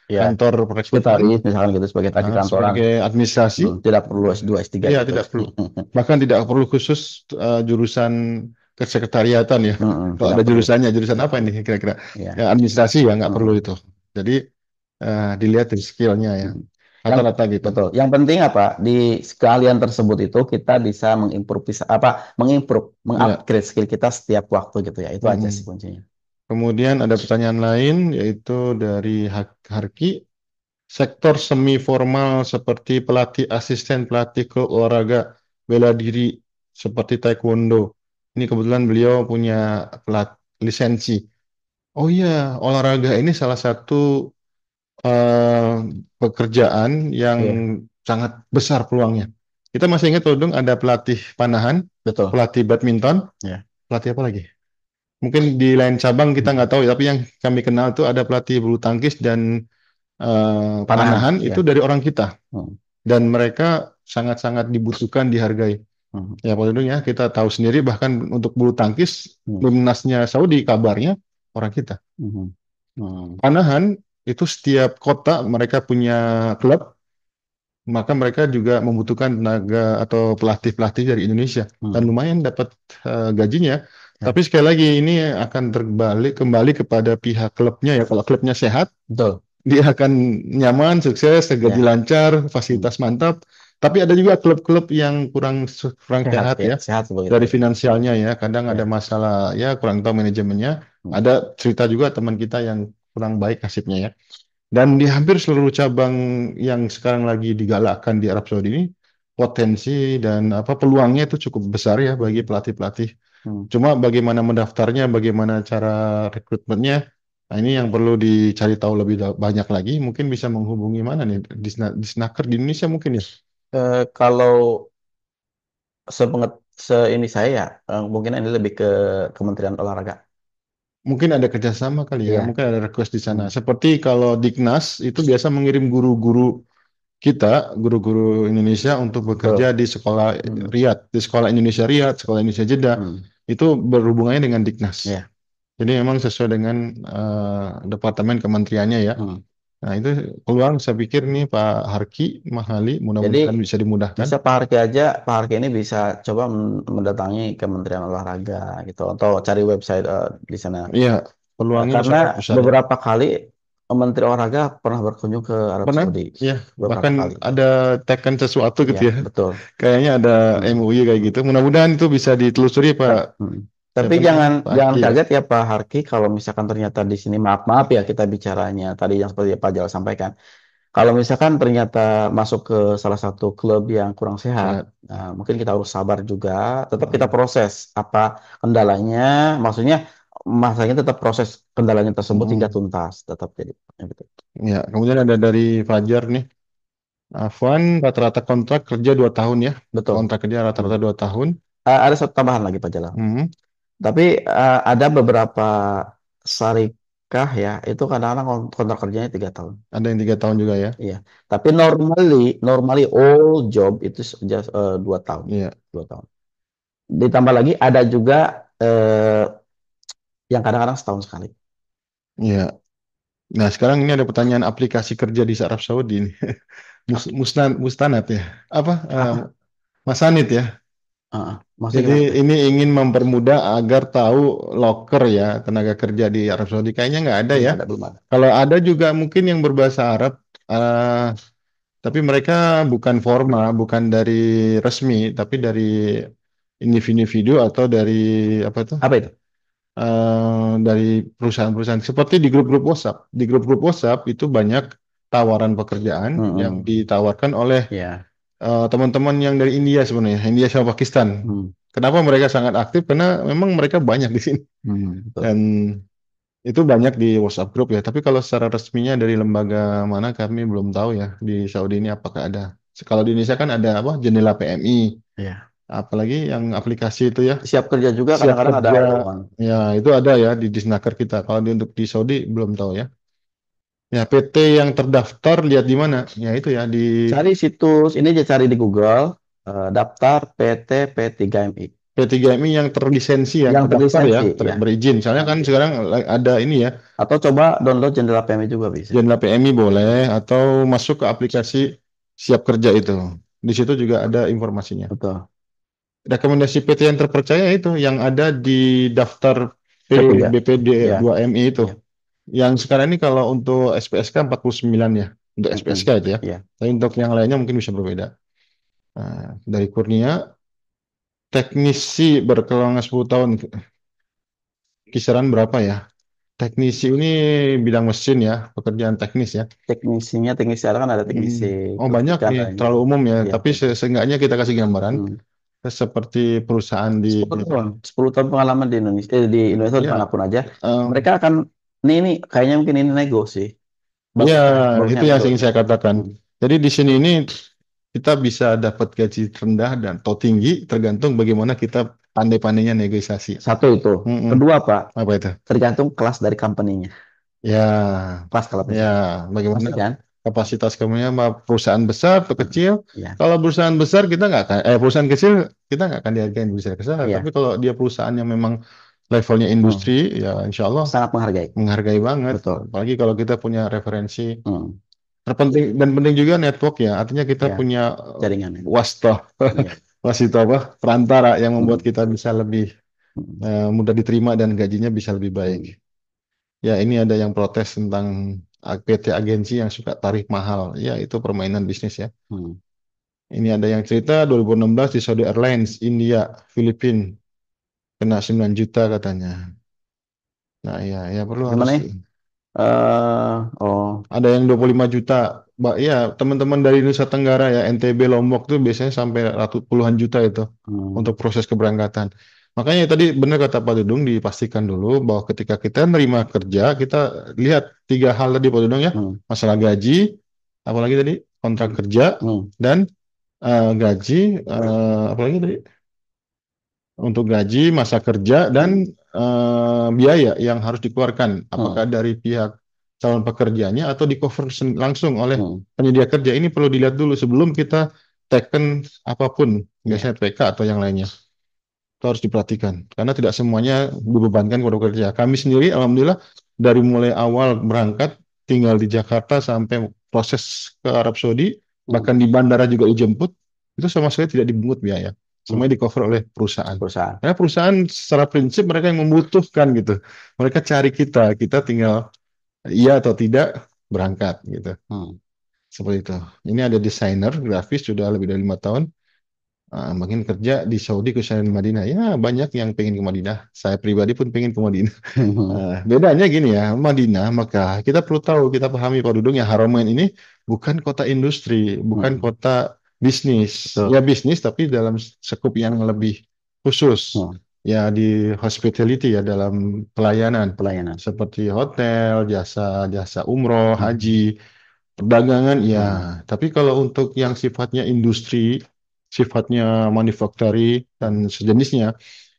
Ya, kantor perekrutan sekretaris misalkan gitu sebagai tadi kantoran. sebagai administrasi Tidak perlu S2, S3 ya gitu. tidak perlu, bahkan tidak perlu khusus jurusan kesekretariatan ya. Kalau Tidak ada perlu. jurusannya, jurusan Tidak apa perlu. ini kira-kira? Ya. Ya administrasi ya nggak perlu Mm, itu. Jadi dilihat dari skillnya ya, mm. Yang rata-rata gitu. betul. Yang penting apa? Di sekalian tersebut itu kita bisa mengimprove, Ya. mengupgrade skill kita setiap waktu gitu ya. Itu aja sih Mm-mm. kuncinya. Kemudian ada pertanyaan lain yaitu dari Harki, sektor semi formal seperti pelatih asisten pelatih klub olahraga bela diri seperti taekwondo. Ini kebetulan beliau punya lisensi. Oh iya, olahraga ini salah satu eh, pekerjaan yang Iya, sangat besar peluangnya. Kita masih ingat Tudung ada pelatih panahan, betul. pelatih badminton, Ya. pelatih apa lagi? Mungkin di lain cabang kita Mm. nggak tahu, tapi yang kami kenal itu ada pelatih bulu tangkis dan Panahan, panahan itu ya. dari orang kita Mm, dan mereka sangat-sangat dibutuhkan, dihargai. mm, Ya Pak Dudung ya, kita tahu sendiri bahkan untuk bulu tangkis mm, timnasnya Saudi kabarnya orang kita. mm, mm, Panahan itu setiap kota mereka punya klub, maka mereka juga membutuhkan tenaga atau pelatih-pelatih dari Indonesia dan mm. lumayan dapat gajinya. Ya, Tapi sekali lagi ini akan terbalik kembali kepada pihak klubnya ya. Kalau klubnya sehat, betul. dia akan nyaman, sukses, gaji Ya. lancar, Mm. fasilitas mantap. Tapi ada juga klub-klub yang kurang Sehat sehat ya, ya sehat seperti itu. dari finansialnya ya. Kadang ada Ya. masalah ya kurang tahu manajemennya. Mm, Ada cerita juga teman kita yang kurang baik nasibnya ya. Dan di hampir seluruh cabang yang sekarang lagi digalakkan di Arab Saudi ini, potensi dan peluangnya itu cukup besar ya bagi pelatih-pelatih. mm. Cuma bagaimana mendaftarnya, bagaimana cara rekrutmennya, nah ini yang perlu dicari tahu lebih banyak lagi. Mungkin bisa menghubungi mana nih di Snaker di Indonesia mungkin ya. Kalau ini saya ya, mungkin ini lebih ke Kementerian Olahraga. Mungkin ada kerjasama kali ya, Iya. mungkin ada request di sana. Mm, Seperti kalau Dignas itu biasa mengirim guru-guru kita, guru-guru Indonesia untuk bekerja betul. di sekolah Mm, Riyadh, di sekolah Indonesia Riyadh, sekolah Indonesia Jeddah, mm, itu berhubungannya dengan Dignas. iya. Jadi memang sesuai dengan departemen kementeriannya ya. Mm. Nah itu peluang saya pikir nih Pak Harki, Mahali, Jadi mudah-mudahan bisa dimudahkan. bisa Pak Harki ini bisa coba mendatangi Kementerian Olahraga gitu atau cari website di sana. Iya, peluangnya Karena sangat besar ya. beberapa kali Menteri Olahraga pernah berkunjung ke Arab Pernah? Saudi Ya, beberapa bahkan kali. ada tekan sesuatu gitu Ya, ya. betul. Kayaknya ada Mm, MUI kayak gitu. Mudah-mudahan itu bisa ditelusuri Pak mm. Tapi Siapa namanya? jangan Pak jangan Aki ya. kaget ya Pak Harki kalau misalkan ternyata di sini maaf-maaf ya kita bicaranya tadi yang seperti Pak Jal sampaikan. Kalau misalkan ternyata masuk ke salah satu klub yang kurang sehat, Sehat. nah, mungkin kita harus sabar juga. Tetap kita Hmm. proses apa kendalanya, maksudnya masanya tetap proses kendalanya tersebut hingga Hmm. tuntas. Tetap jadi. Ya, betul. Ya, kemudian ada dari Fajar nih. Afwan rata-rata kontrak kerja 2 tahun ya. Betul. Kontrak kerja Hmm. rata-rata 2 tahun. Ada satu tambahan lagi Pak Jalal. Hmm. Tapi ada beberapa syarikah ya, itu kadang-kadang kontrak kerjanya 3 tahun. Ada yang 3 tahun juga ya. Iya, tapi normally all job itu just 2 tahun, Iya, 2 tahun. Ditambah lagi ada juga yang kadang-kadang setahun sekali. iya. Nah, sekarang ini ada pertanyaan aplikasi kerja di Arab Saudi ini. Mustanat ya. Apa? Apa? Masanid ya. Maksudnya Jadi gimana tuh? ini ingin mempermudah agar tahu loker ya tenaga kerja di Arab Saudi. Kayaknya nggak ada Belum ya. ada, belum ada. Kalau ada juga mungkin yang berbahasa Arab, tapi mereka bukan formal, bukan dari resmi, tapi dari individu atau dari apa itu? Apa itu? Dari perusahaan-perusahaan. Seperti di grup-grup WhatsApp. Di grup-grup WhatsApp itu banyak tawaran pekerjaan yang Mm-mm. ditawarkan oleh Ya. teman-teman yang dari India sebenarnya, India sama Pakistan. Hmm. Kenapa mereka sangat aktif? Karena memang mereka banyak di sini. Betul. Dan itu banyak di WhatsApp grup ya. Tapi kalau secara resminya dari lembaga mana kami belum tahu ya di Saudi ini apakah ada. Kalau di Indonesia kan ada apa? Jendela PMI. Ya. Apalagi yang aplikasi itu ya. Siap kerja juga Siap kadang-kadang ada kerja. lowongan. Ya, itu ada ya di Disnaker kita. Kalau untuk di Saudi belum tahu ya. Ya, PT yang terdaftar lihat di mana? Ya, itu ya di Cari situs, ini aja cari di Google, daftar PT P3MI. P3MI yang terlisensi ya, Yang terdaftar ya, terlisensi, ya. berizin. Soalnya Nah, kan sekarang ada ini ya, atau coba download Jendela PMI juga bisa. Jendela PMI boleh atau masuk ke aplikasi Siap Kerja itu. Di situ juga ada informasinya. Betul. Rekomendasi PT yang terpercaya itu yang ada di daftar C3. BPD Ya, 2MI itu. ya. Yang sekarang ini kalau untuk SPSK 49 ya, untuk SPSK Mm-mm. itu ya. Ya. Tapi untuk yang lainnya mungkin bisa berbeda. Nah, dari Kurnia, teknisi berkelangkaan 10 tahun, kisaran berapa ya? Teknisi ini bidang mesin ya, pekerjaan teknis ya. Teknisinya, teknisi sekarang kan ada Hmm. teknisi Oh banyak kelistrikan nih, dan terlalu umum ya. ya, Tapi betul. seenggaknya kita kasih gambaran Hmm. seperti perusahaan di 10 tahun, 10 tahun pengalaman di Indonesia, di Indonesia di ya, manapun aja, em, mereka akan ini kayaknya mungkin ini nego sih. ya Bagusnya, itu bagusnya yang nego. ingin saya katakan. Hmm. Jadi di sini ini kita bisa dapat gaji rendah dan atau tinggi tergantung bagaimana kita pandai-pandainya negosiasi. Satu itu. Mm-mm. Kedua, Pak, Apa itu? tergantung kelas dari company-nya. Ya, Kelas kalau ya, bagaimana pasti kan? kapasitas kamu ya, mau perusahaan besar atau Hmm. kecil? Ya, Kalau perusahaan besar kita nggak akan, perusahaan kecil kita nggak akan dihargain perusahaan besar. Tapi iya. kalau dia perusahaan yang memang levelnya Hmm. industri, ya insya Allah Sangat menghargai. menghargai banget. Betul. Apalagi kalau kita punya referensi Hmm. terpenting dan penting juga network ya. Artinya kita Ya, punya jaringan itu. wasta, Iya. wasito apa, perantara yang membuat Hmm. kita bisa lebih Hmm. mudah diterima dan gajinya bisa lebih baik. Hmm. Ya, ini ada yang protes tentang PT agensi yang suka tarif mahal. Ya, itu permainan bisnis ya. Hmm. Ini ada yang cerita 2016 di Saudi Airlines, India, Filipina, kena 9 juta katanya. Nah, ya, ya perlu harus Gimana ya? Oh. ada yang 25 juta. Ya, teman-teman dari Nusa Tenggara ya, NTB, Lombok tuh biasanya sampai ratus puluhan juta itu Hmm. untuk proses keberangkatan. Makanya tadi benar kata Pak Dudung, dipastikan dulu bahwa ketika kita nerima kerja, kita lihat 3 hal tadi Pak Dudung ya, Hmm. masalah gaji, apalagi tadi kontrak kerja Hmm. dan gaji, apalagi tadi untuk gaji, masa kerja dan biaya yang harus dikeluarkan, apakah Hmm. dari pihak calon pekerjanya atau di cover langsung oleh Hmm. penyedia kerja. Ini perlu dilihat dulu sebelum kita teken apapun, Iya. biasanya PK atau yang lainnya. Itu harus diperhatikan karena tidak semuanya dibebankan kepada pekerja. Kami sendiri alhamdulillah dari mulai awal berangkat tinggal di Jakarta sampai proses ke Arab Saudi, Hmm. bahkan di bandara juga dijemput, itu sama sekali tidak dipungut biaya. Hmm. Semuanya di cover oleh perusahaan. Perusahaan. Karena perusahaan secara prinsip mereka yang membutuhkan gitu. Mereka cari kita tinggal iya atau tidak berangkat gitu. Hmm. Seperti itu. Ini ada desainer grafis sudah lebih dari 5 tahun. Makin kerja di Saudi khususnya di Madinah. Ya banyak yang pengen ke Madinah. Saya pribadi pun pengen ke Madinah. Bedanya gini ya, Madinah, maka kita perlu tahu, kita pahami Pak Dudung ya, Haramain ini bukan kota industri, bukan Hmm, kota bisnis. Ya betul. bisnis, tapi dalam skup yang lebih khusus. Hmm, Ya di hospitality ya, dalam pelayanan. pelayanan. Seperti hotel, jasa umroh, haji, Hmm, perdagangan, ya. hmm, Tapi kalau untuk yang sifatnya industri, sifatnya manufacturing, dan hmm, sejenisnya,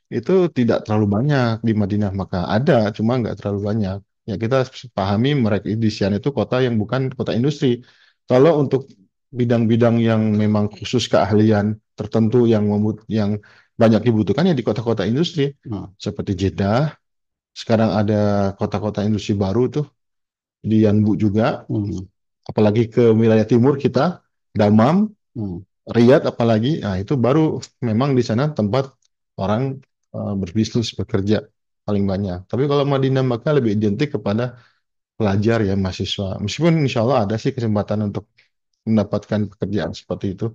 itu tidak terlalu banyak di Madinah, maka ada cuma nggak terlalu banyak. Ya kita pahami mereka di Sian itu kota yang bukan kota industri. Kalau untuk bidang-bidang yang memang khusus keahlian tertentu yang banyak dibutuhkan ya di kota-kota industri hmm, seperti Jeddah. Sekarang ada kota-kota industri baru tuh di Yanbu juga, hmm, apalagi ke wilayah timur kita, Damam, hmm, Riyadh apalagi, nah itu baru memang di sana tempat orang berbisnis bekerja paling banyak. Tapi kalau Madinah Makkah lebih identik kepada pelajar ya mahasiswa. Meskipun insya Allah ada sih kesempatan untuk mendapatkan pekerjaan seperti itu.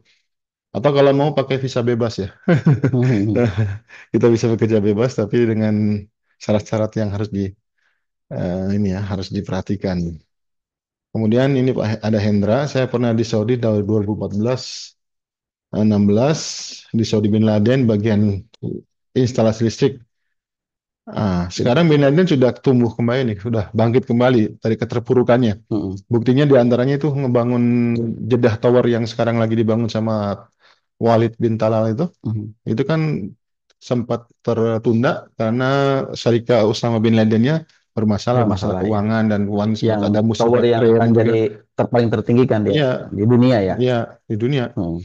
Atau kalau mau pakai visa bebas ya, hmm, kita bisa bekerja bebas tapi dengan syarat-syarat yang harus ini ya harus diperhatikan. Kemudian ini Pak ada Hendra, saya pernah di Saudi tahun 2014 16 di Saudi Bin Laden bagian instalasi listrik. Sekarang Bin Laden sudah tumbuh kembali nih, sudah bangkit kembali dari keterpurukannya. hmm, Buktinya di antaranya itu ngebangun Jeddah Tower yang sekarang lagi dibangun sama Walid bin Talal itu. hmm. Itu kan sempat tertunda karena Syarika Osama bin Ladennya bermasalah, masalah Bermasalah ya. keuangan dan keuangan sempat Yang ada tower musibah yang keren akan juga. jadi terpaling tertinggi kan dia Iya, di dunia ya. iya di dunia. Hmm,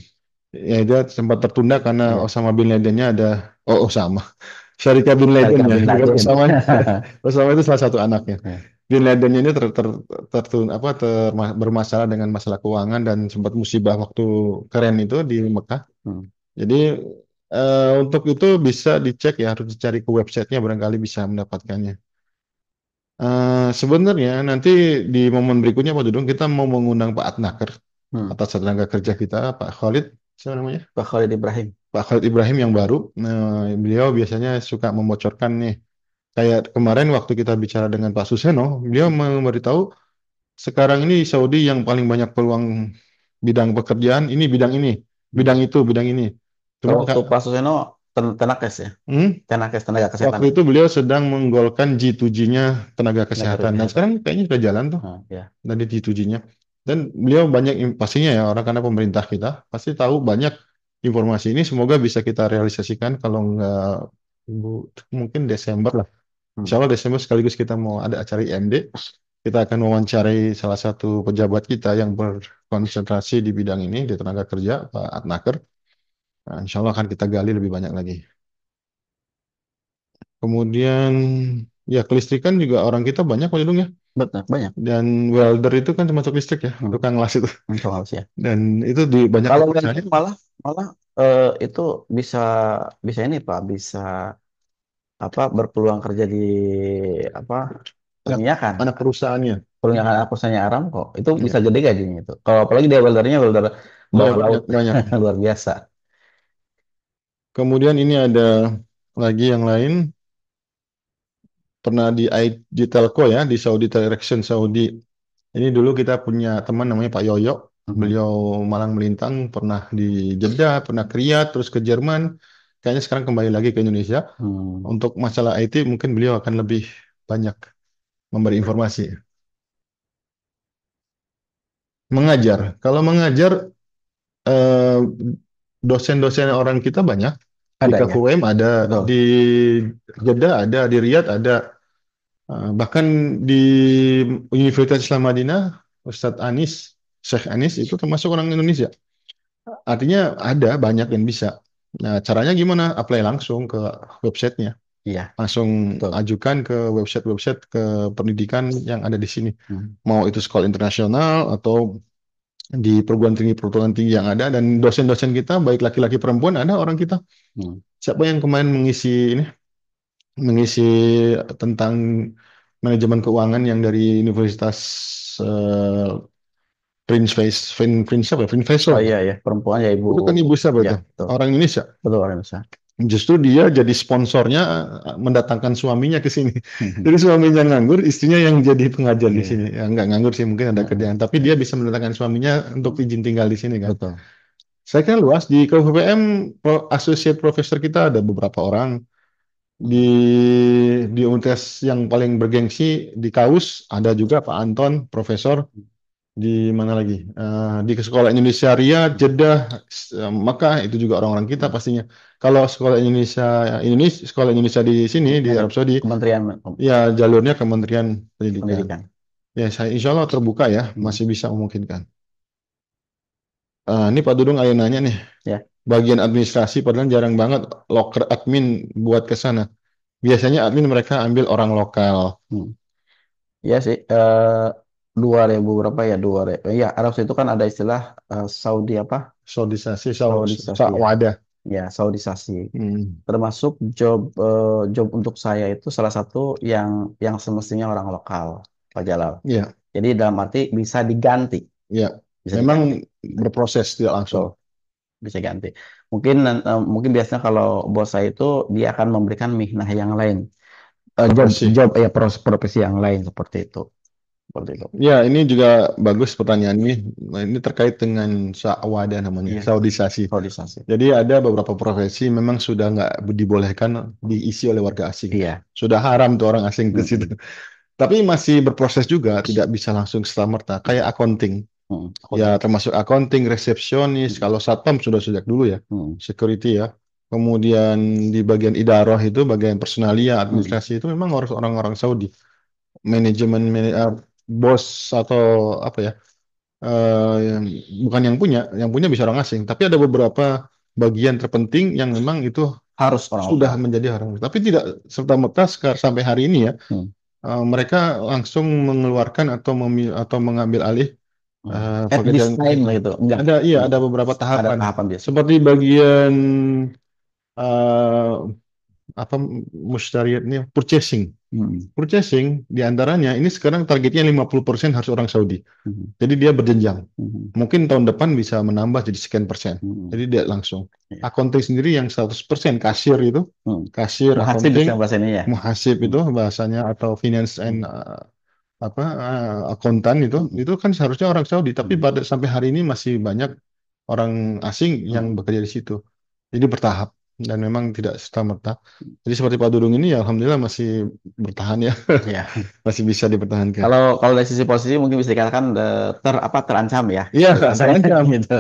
Ya, dia sempat tertunda karena ya. Osama bin Ladennya ada, oh Osama, Syarika bin Laden Syarikah ya, bin bukan Laden. Osama. Osama itu salah satu anaknya. Ya. Bin Ladennya ini bermasalah dengan masalah keuangan dan sempat musibah waktu keren itu di Mekah. Hmm, Jadi untuk itu bisa dicek ya, harus dicari ke websitenya barangkali bisa mendapatkannya. Sebenarnya nanti di momen berikutnya Pak Dudung kita mau mengundang Pak Atnaker hmm. atas tenaga kerja kita, Pak Khalid, siapa namanya? Pak Khalid Ibrahim. Pak Khalid Ibrahim yang baru. Beliau biasanya suka membocorkan nih. Kayak kemarin waktu kita bicara dengan Pak Suseno, beliau memberitahu sekarang ini Saudi yang paling banyak peluang bidang pekerjaan ini bidang ini, Hmm. bidang itu, bidang ini. Cuma Kalau waktu Pak Suseno Tenakes ya. hmm, Tenakes tenaga kesehatan waktu ya. itu beliau sedang menggolkan G2G-nya tenaga Tenaga kesehatan. Dan kesehatan. sekarang kayaknya sudah jalan tuh Hmm, ya. dari G2G-nya. Dan beliau banyak pastinya ya orang karena pemerintah kita pasti tahu banyak informasi ini. Semoga bisa kita realisasikan kalau nggak mungkin Desember lah. Insya Hmm. Allah Desember sekaligus kita mau ada acara IMD. Kita akan mewawancarai salah satu pejabat kita yang berkonsentrasi di bidang ini, di tenaga kerja, Pak Atnaker. Nah, insya Allah akan kita gali lebih banyak lagi. Kemudian ya kelistrikan juga orang kita banyak Pak Dudung ya. Betul, banyak. Dan welder itu kan termasuk listrik ya, Hmm. tukang las itu. Untuk harus ya. Dan itu di banyak Kalau welder pekerjaannya malah malah itu bisa bisa ini Pak, bisa apa berpeluang kerja di apa anak, perminyakan. anak perusahaannya. Perminyakan perusahaannya Aram kok. Itu Ya, bisa gede gajinya itu. Kalau apalagi dia weldernya welder oh ya bawah laut banyak banyak. luar biasa. Kemudian ini ada lagi yang lain pernah di Telco ya di Saudi Direction Saudi. Ini dulu kita punya teman namanya Pak Yoyo. Mhm. Beliau malang melintang pernah di Jeddah, pernah ke Riyadh, terus ke Jerman. Kayaknya sekarang kembali lagi ke Indonesia. Hmm. Untuk masalah IT mungkin beliau akan lebih banyak memberi informasi. Mengajar. Kalau mengajar eh, dosen-dosen orang kita banyak. Di Ada ya, KFUM ada, di betul. Jeddah ada, di Riyadh ada. Bahkan di Universitas Islam Madinah, Ustadz Anis, Syekh Anis itu termasuk orang Indonesia. Artinya ada banyak yang bisa. Nah, caranya gimana? Apply langsung ke websitenya. Iya, Langsung betul. ajukan ke website-website ke pendidikan yang ada di sini. Hmm. Mau itu sekolah internasional atau di perguruan tinggi yang ada dan dosen-dosen kita baik laki-laki perempuan ada orang kita. Hmm. Siapa yang kemarin mengisi tentang manajemen keuangan yang dari Universitas eh, Prince apa? Prince Faisal Oh ya? iya ya, perempuan ya ibu. Itu kan ibu siapa Ya itu? betul, Orang Indonesia. betul orang Indonesia. Justru dia jadi sponsornya mendatangkan suaminya ke sini. Mhm. Jadi suaminya nganggur, istrinya yang jadi pengajar di Iya. sini. Ya, nggak nganggur sih, mungkin ada Heeh. kerjaan. Tapi dia bisa mendatangkan suaminya untuk izin tinggal di sini kan. Betul. Saya kira luas di KUPM, associate professor kita ada beberapa orang. Di universitas yang paling bergengsi di KAUS ada juga Pak Anton, profesor. Di mana lagi? Di Sekolah Indonesia Riyadh, Jeddah, Makkah itu juga orang-orang kita pastinya. Kalau Sekolah Indonesia di sini di Ada Arab Saudi, Kementerian ya jalurnya Kementerian Pendidikan. Pendidikan. Ya, saya insya Allah terbuka ya, Hmm. masih bisa memungkinkan. Ini Pak Dudung ada yang nanya nih, Ya. bagian administrasi padahal jarang banget loker admin buat ke sana. Biasanya admin mereka ambil orang lokal. Hmm. Iya sih, 2000 berapa ya, 2000. Ya, Arab Saudi itu kan ada istilah Saudi apa? Saudisasi, Saudisasi ya. wadah. Ya, Saudisasi. Hmm. Termasuk job untuk saya itu salah satu yang semestinya orang lokal, Pak Jalal. Ya, Jadi dalam arti bisa diganti, ya. bisa Memang diganti. berproses tidak langsung. Betul, bisa ganti. Mungkin biasanya kalau bos saya itu dia akan memberikan mihnah yang lain. Job Profesi. job ya profesi yang lain seperti itu. Seperti itu. Ya, ini juga bagus pertanyaan ini. Nah, ini terkait dengan sa'wada namanya, Iya, saudisasi. Saudisasi. Jadi ada beberapa profesi memang sudah nggak dibolehkan diisi oleh warga asing. Iya. Sudah haram tuh orang asing ke situ. Mm-mm. Tapi masih berproses juga, tidak bisa langsung serta-merta. Kayak accounting. Aku Ya, tuh. termasuk accounting, resepsionis. Mm-mm. Kalau satpam sudah sejak dulu ya, Mm-mm. security ya. Kemudian di bagian idaroh itu, bagian personalia, Mm-mm. administrasi itu memang harus orang-orang Saudi. Manajemen, bos atau apa ya? Yang bukan yang punya bisa orang asing, tapi ada beberapa bagian terpenting yang memang itu Harus orang sudah lokal. menjadi orang. Tapi tidak serta-merta sampai hari ini ya, Mm. mereka langsung mengeluarkan atau mengambil alih Mm. At this pekerjaan. time gitu, enggak. Ada, iya, Mm. ada beberapa Ada tahapan. tahapan biasanya. Seperti bagian eh, apa mushtariat ini purchasing. Mm. Purchasing diantaranya ini sekarang targetnya 50% harus orang Saudi. Mm. Jadi dia berjenjang. Mm. Mungkin tahun depan bisa menambah jadi sekian persen. Mm. Jadi dia langsung. Iya. Akunting sendiri yang 100% kasir itu, Mm. kasir, Muhasib akunting, bisa bahasa ini ya. muhasib Mm. itu bahasanya atau finance and Mm. akuntan Mm. itu kan seharusnya orang Saudi, tapi Mm. pada sampai hari ini masih banyak orang asing yang Mm. bekerja di situ. Jadi bertahap dan memang tidak serta-merta. Jadi seperti Pak Dudung ini ya alhamdulillah masih bertahan ya, Iya. masih bisa dipertahankan. Kalau kalau dari sisi posisi mungkin bisa dikatakan terancam ya. Iya, Terancam terancam. gitu.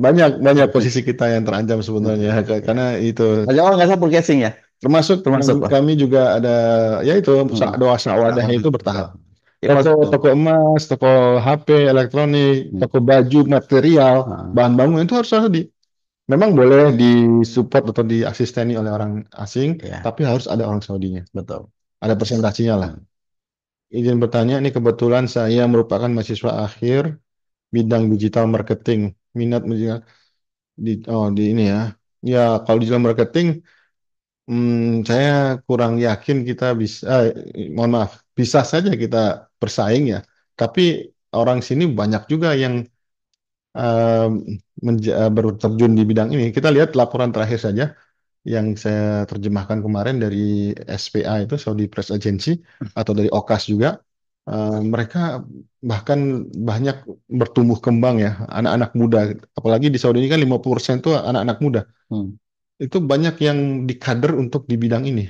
Banyak banyak posisi kita yang terancam sebenarnya Ya. karena itu Pak Jamal nggak salah casing ya, termasuk termasuk Pak. kami juga ada ya itu Hmm. doa sawadahnya Betul. itu bertahap. Betul. Ya, Toko toko emas, toko HP, elektronik, Hmm. toko baju, material, Nah, bahan bangunan itu harus di. Memang boleh disupport atau diasisteni oleh orang asing, ya, tapi harus ada orang Saudinya. betul. Ada presentasinya lah. Hmm. Izin bertanya, ini kebetulan saya merupakan mahasiswa akhir bidang digital marketing. Minat di ini ya. Ya, kalau digital marketing, saya kurang yakin kita bisa, mohon maaf, bisa saja kita bersaing ya. Tapi orang sini banyak juga yang eh, berterjun di bidang ini. Kita lihat laporan terakhir saja yang saya terjemahkan kemarin dari SPA itu Saudi Press Agency atau dari OKAS juga. Mereka bahkan banyak bertumbuh kembang ya anak-anak muda. Apalagi di Saudi ini kan 50% itu anak-anak muda. Hmm. Itu banyak yang dikader untuk di bidang ini.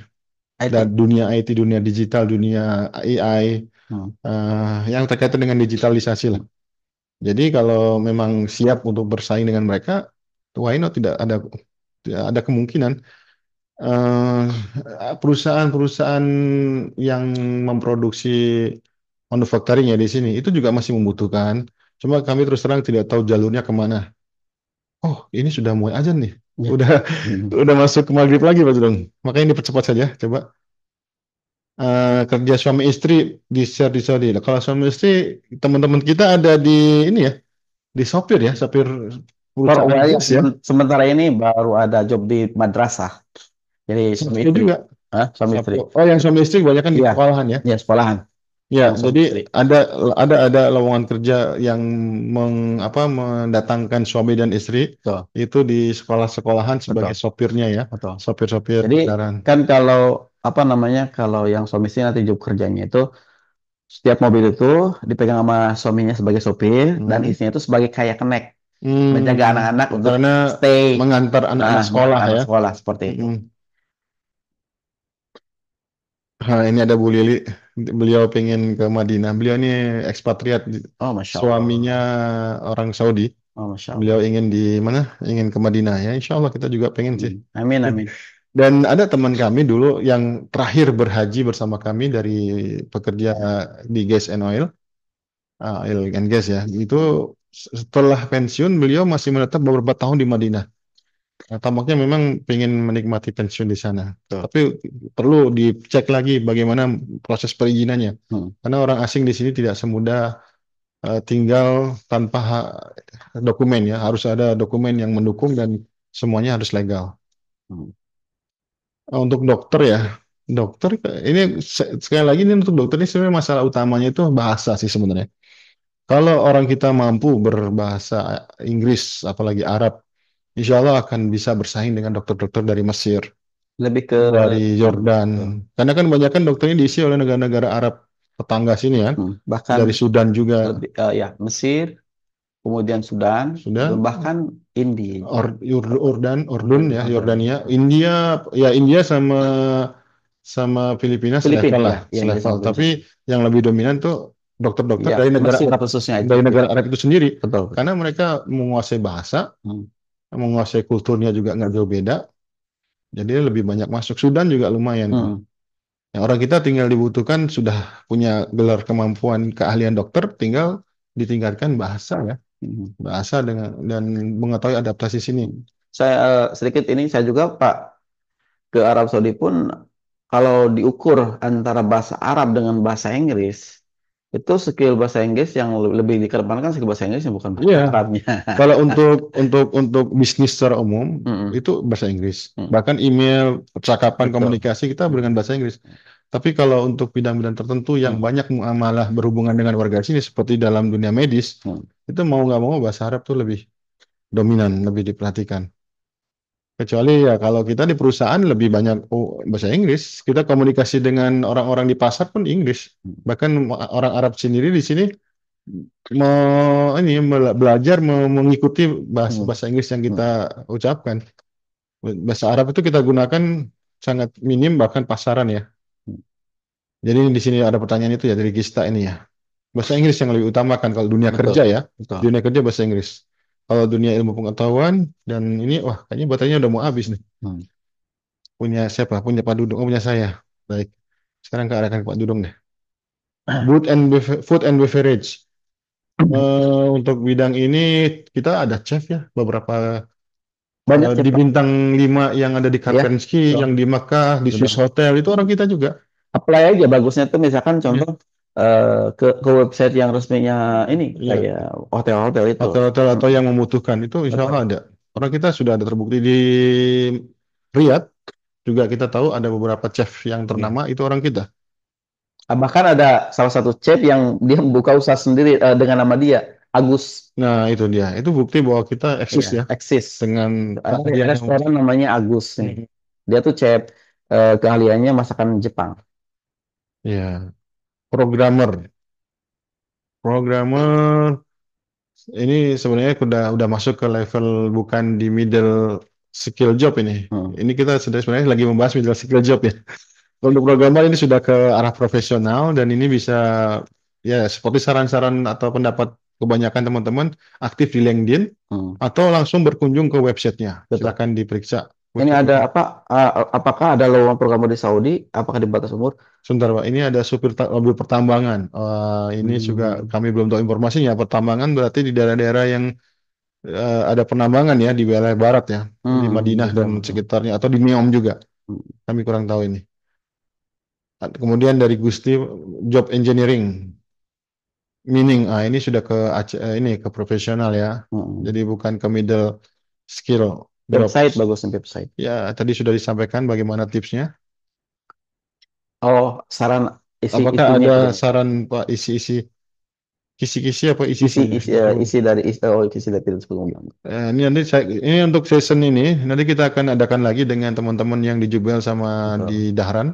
Dan IT. dunia IT, dunia digital, dunia AI, Hmm. yang terkait dengan digitalisasi lah. Jadi kalau memang siap untuk bersaing dengan mereka, why not tidak ada kemungkinan perusahaan-perusahaan yang memproduksi manufacturing ya di sini itu juga masih membutuhkan. Cuma kami terus terang tidak tahu jalurnya kemana. Oh, ini sudah mulai azan nih. Ya. Udah Hmm. udah masuk ke maghrib lagi Pak Dudung. Makanya dipercepat saja. Coba kerja suami istri di share di Saudi. Nah, kalau suami istri teman-teman kita ada di ini ya, di sopir ya, sopir perusahaan Ya, bus ya. sementara ini baru ada job di madrasah. Jadi suami Saya istri. juga. Hah? Suami istri. Oh, yang suami istri kebanyakan di Iya, sekolahan ya. ya sekolahan. Ya, yang suami jadi istri. ada ada lowongan kerja yang mendatangkan suami dan istri Betul, itu di sekolah-sekolahan sebagai betul, sopirnya ya, betul. sopir-sopir Jadi kendaraan. kan kalau apa namanya kalau yang suami istri nanti job kerjanya itu setiap mobil itu dipegang sama suaminya sebagai sopir dan Hmm. istrinya itu sebagai kayak kenek menjaga anak-anak untuk Karena stay mengantar anak-anak sekolah mengantar anak ya. sekolah seperti itu. Hmm. Ini ada Bu Lili, beliau pengen ke Madinah. Beliau ini ekspatriat, Oh, masya suaminya Allah. orang Saudi. Oh, masya Beliau Allah. ingin di mana? Ingin ke Madinah ya. Insya Allah kita juga pengen sih. Amin, amin. Dan ada teman kami dulu yang terakhir berhaji bersama kami dari pekerja di Gas and Oil, Oil and Gas ya. Itu setelah pensiun beliau masih menetap beberapa tahun di Madinah. Nah, tampaknya memang pengen menikmati pensiun di sana. Tuh. Tapi perlu dicek lagi bagaimana proses perizinannya. Hmm, Karena orang asing di sini tidak semudah tinggal tanpa dokumen ya. Harus ada dokumen yang mendukung dan semuanya harus legal. hmm. Untuk dokter ya, dokter ini sekali lagi ini untuk dokter ini sebenarnya masalah utamanya itu bahasa sih sebenarnya. Kalau orang kita mampu berbahasa Inggris, apalagi Arab, insya Allah akan bisa bersaing dengan dokter-dokter dari Mesir, Lebih ke dari Yordan. tuh. Karena kan banyak kan dokternya diisi oleh negara-negara Arab tetangga sini ya, Bahkan dari Sudan juga, lebih ya Mesir, kemudian Sudan, Sudan, bahkan India juga. Urdun ya, Jordan. Yordania, India, ya India sama sama Filipina Filipina selevel lah, ya, ya India selevel. sama Tapi Indonesia. yang lebih dominan tuh dokter-dokter Ya, dari negara Mesir Arab, khususnya itu. dari Ya, negara Arab itu sendiri, betul, betul. karena mereka menguasai bahasa, Hmm. menguasai kulturnya juga nggak jauh beda, jadi lebih banyak masuk. Sudan juga lumayan. Hmm. Yang orang kita tinggal dibutuhkan sudah punya gelar kemampuan keahlian dokter, tinggal ditingkatkan bahasa ya, Hmm. bahasa dengan dan mengetahui adaptasi sini. Saya sedikit ini saya juga Pak ke Arab Saudi pun kalau diukur antara bahasa Arab dengan bahasa Inggris itu skill bahasa Inggris yang lebih dikedepankan skill bahasa Inggris yang bukan bahasa Iya, Arabnya. kalau untuk bisnis secara umum Mm-mm. itu bahasa Inggris. Mm. Bahkan email, percakapan, Betul. komunikasi kita dengan Mm. bahasa Inggris. Tapi kalau untuk bidang-bidang tertentu yang Mm. banyak malah berhubungan dengan warga sini seperti dalam dunia medis, Mm. itu mau nggak mau bahasa Arab tuh lebih dominan, lebih diperhatikan. Kecuali ya kalau kita di perusahaan lebih banyak bahasa Inggris, kita komunikasi dengan orang-orang di pasar pun Inggris. Bahkan orang Arab sendiri di sini belajar mengikuti bahasa Mm. bahasa Inggris yang kita Mm. ucapkan. Bahasa Arab itu kita gunakan sangat minim bahkan pasaran ya. Mm. Jadi di sini ada pertanyaan itu ya dari Gista ini ya. Bahasa Inggris yang lebih utamakan kalau dunia Betul. kerja ya. Betul. Dunia kerja bahasa Inggris. Kalau dunia ilmu pengetahuan dan ini wah kayaknya baterainya udah mau habis nih. Mm. Punya siapa? Punya Pak Dudung. Oh punya saya. Baik. Sekarang ke arahkan ke Pak Dudung deh. Food and beverage. Untuk bidang ini kita ada chef ya, beberapa Banyak ya di Pak. bintang 5 yang ada di Ya. Kaspersky, Betul. yang di Makkah, di Swiss Betul. Hotel itu orang kita juga. Apply aja bagusnya tuh misalkan Ya, contoh ke website yang resminya ini ya. kayak hotel-hotel itu. Hotel-hotel atau Mm-mm. yang membutuhkan itu insya Betul. Allah ada. Orang kita sudah ada terbukti di Riyadh juga kita tahu ada beberapa chef yang Iya. ternama itu orang kita. Bahkan ada salah satu chef yang dia membuka usaha sendiri dengan nama dia, Agus. Nah itu dia. Itu bukti bahwa kita eksis Ya, ya eksis. dengan Ada keahlian yang restoran namanya Agus nih. Mhm. Dia tuh chef keahliannya masakan Jepang. Ya, programmer. Programmer ini sebenarnya udah masuk ke level bukan di middle skill job ini. Hmm. Ini kita sudah sebenarnya lagi membahas middle skill job ya. Untuk programmer ini sudah ke arah profesional dan ini bisa ya seperti saran-saran atau pendapat kebanyakan teman-teman aktif di LinkedIn Hmm. atau langsung berkunjung ke websitenya. Betul. Silakan diperiksa Ini ada website. apa? Apakah ada lowongan program di Saudi? Apakah di batas umur? Sebentar Pak, ini ada supir mobil pertambangan. Ini juga Hmm. kami belum tahu informasinya. Pertambangan berarti di daerah-daerah yang ada penambangan ya di wilayah barat ya, di Madinah dan Betul, betul. sekitarnya atau di Neom juga. Hmm. Kami kurang tahu ini. Kemudian dari Gusti job engineering, meaning ini sudah ke ini ke profesional ya. Hmm. Jadi bukan ke middle skill jobs. Website bagusnya website. Ya, tadi sudah disampaikan bagaimana tipsnya. Oh, saran isi Apakah isinya ada itu gimana? saran Pak isi-isi, kisi-kisi apa Isi isi-isinya? isi Atau isi dari isi oh isi dari film sebelumnya. ini nanti ini untuk season ini nanti kita akan adakan lagi dengan teman-teman yang di Jubel sama di Betul. Dahran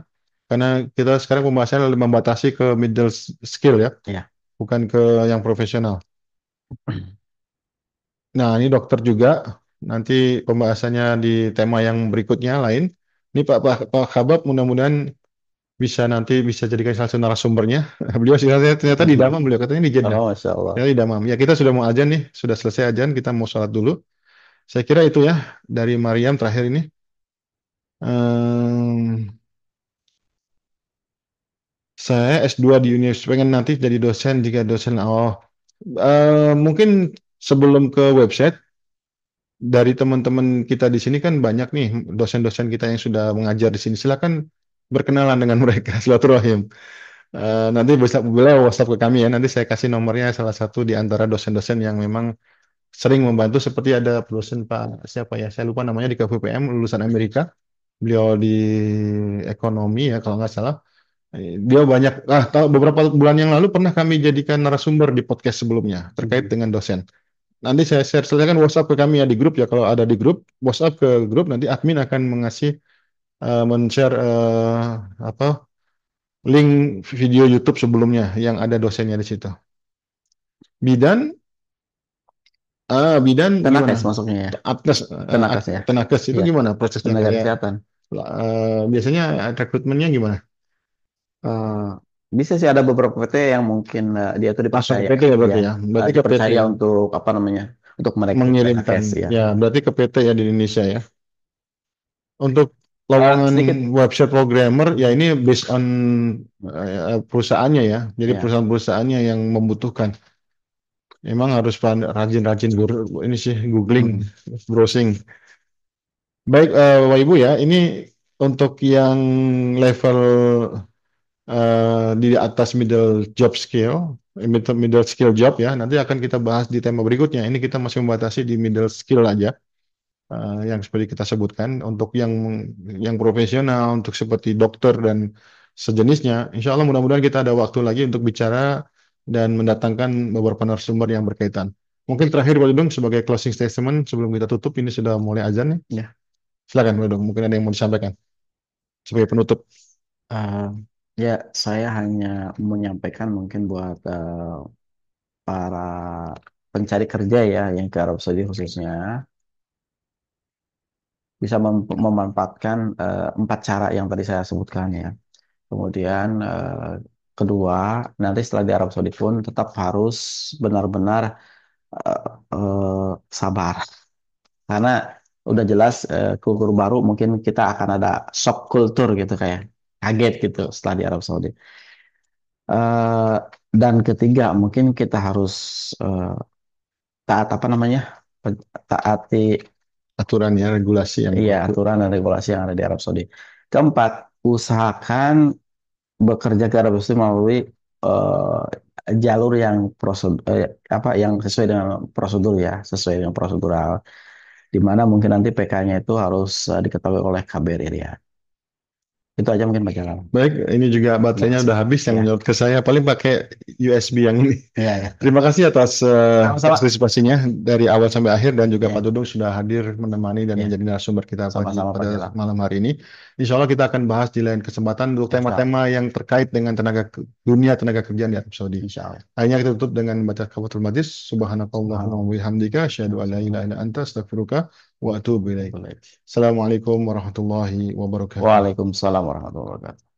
karena kita sekarang pembahasannya lebih membatasi ke middle skill ya, Ya. bukan ke yang profesional. Nah, ini dokter juga nanti pembahasannya di tema yang berikutnya lain. Ini Pak Khabab mudah-mudahan bisa jadikan salah satu narasumbernya. Beliau sih ternyata di Damam beliau katanya di Jeddah. Oh, Masya Allah. Ternyata di Damam. Ya kita sudah mau azan nih, sudah selesai azan, kita mau sholat dulu. Saya kira itu ya dari Mariam terakhir ini. Ehm, saya S2 di Univers, pengen nanti jadi dosen jika dosen. Mungkin sebelum ke website dari teman-teman kita di sini kan banyak nih dosen-dosen kita yang sudah mengajar di sini. Silakan berkenalan dengan mereka, silaturahim. Nanti bisa boleh WhatsApp ke kami ya. Nanti saya kasih nomornya salah satu di antara dosen-dosen yang memang sering membantu seperti ada dosen Pak siapa ya? Saya lupa namanya di KPPM lulusan Amerika. Beliau di ekonomi ya kalau nggak salah. Dia banyak tahu beberapa bulan yang lalu pernah kami jadikan narasumber di podcast sebelumnya terkait Mhm. dengan dosen. Nanti saya share silakan WhatsApp ke kami ya di grup ya kalau ada di grup WhatsApp ke grup nanti admin akan men-share apa link video YouTube sebelumnya yang ada dosennya di situ. Bidan bidan gimana? Tenakes masuknya ya. Aptes Tenakes ya. Tenakes itu Iya, gimana prosesnya tenaga kayak kesehatan. biasanya rekrutmennya gimana? Eh, Bisa sih ada beberapa PT yang mungkin dia tuh Langsung ke dipercaya PT ya ya, berarti ya. Berarti ke PT dipercaya yang untuk apa namanya? Untuk merekrut mengirimkan Tenakes ya. ya berarti ke PT ya di Indonesia ya. Untuk lowongan Sedikit website programmer ya ini based on perusahaannya ya. Jadi ya. perusahaan-perusahaannya yang membutuhkan. Memang harus rajin-rajin ini sih googling, Hmm. browsing. Baik Bapak Ibu ya, ini untuk yang level di atas middle skill job ya. Nanti akan kita bahas di tema berikutnya. Ini kita masih membatasi di middle skill aja. Yang seperti kita sebutkan untuk yang profesional untuk seperti dokter dan sejenisnya insya Allah mudah-mudahan kita ada waktu lagi untuk bicara dan mendatangkan beberapa narasumber yang berkaitan mungkin terakhir Pak Dudung sebagai closing statement sebelum kita tutup ini sudah mulai azan nih Ya. silakan Pak Dudung mungkin ada yang mau disampaikan sebagai penutup. Eh, ya, saya hanya menyampaikan mungkin buat para pencari kerja ya yang ke Arab Saudi khususnya bisa memanfaatkan empat cara yang tadi saya sebutkan ya. Kemudian kedua, nanti setelah di Arab Saudi pun tetap harus benar-benar eh, sabar karena udah jelas kultur baru mungkin kita akan ada shock kultur gitu kayak kaget gitu setelah di Arab Saudi. Eh, dan ketiga, mungkin kita harus eh, taat apa namanya? Taati Aturannya regulasi yang iya berlaku. aturan dan regulasi yang ada di Arab Saudi. Keempat, usahakan bekerja ke Arab Saudi melalui jalur yang prosedur apa yang sesuai dengan prosedur ya, sesuai dengan prosedural. Di mana mungkin nanti PK-nya itu harus diketahui oleh KBRI ya. Itu aja mungkin Pak Jalal. Baik, ini juga Terima baterainya kasih. udah habis yang Ya, menurut ke saya paling pakai USB yang ini. iya ya. Terima kasih atas Sama-sama. partisipasinya dari awal sampai akhir dan juga Pak Ya, Dudung sudah hadir menemani dan ya. menjadi narasumber kita Sama-sama Pak pada Jalal. malam hari ini. Insya Allah kita akan bahas di lain kesempatan untuk Ya, siap. tema-tema yang terkait dengan dunia tenaga kerjaan di Arab Saudi. Insya Allah. Akhirnya kita tutup dengan baca kafatul majlis. Subhanakallahumma wa Subhanallah. bihamdika. Asyhadu an la ilaha illa anta astaghfiruka wa atubu ilaik. Boleh. Assalamualaikum warahmatullahi wabarakatuh. Waalaikumsalam warahmatullahi wabarakatuh.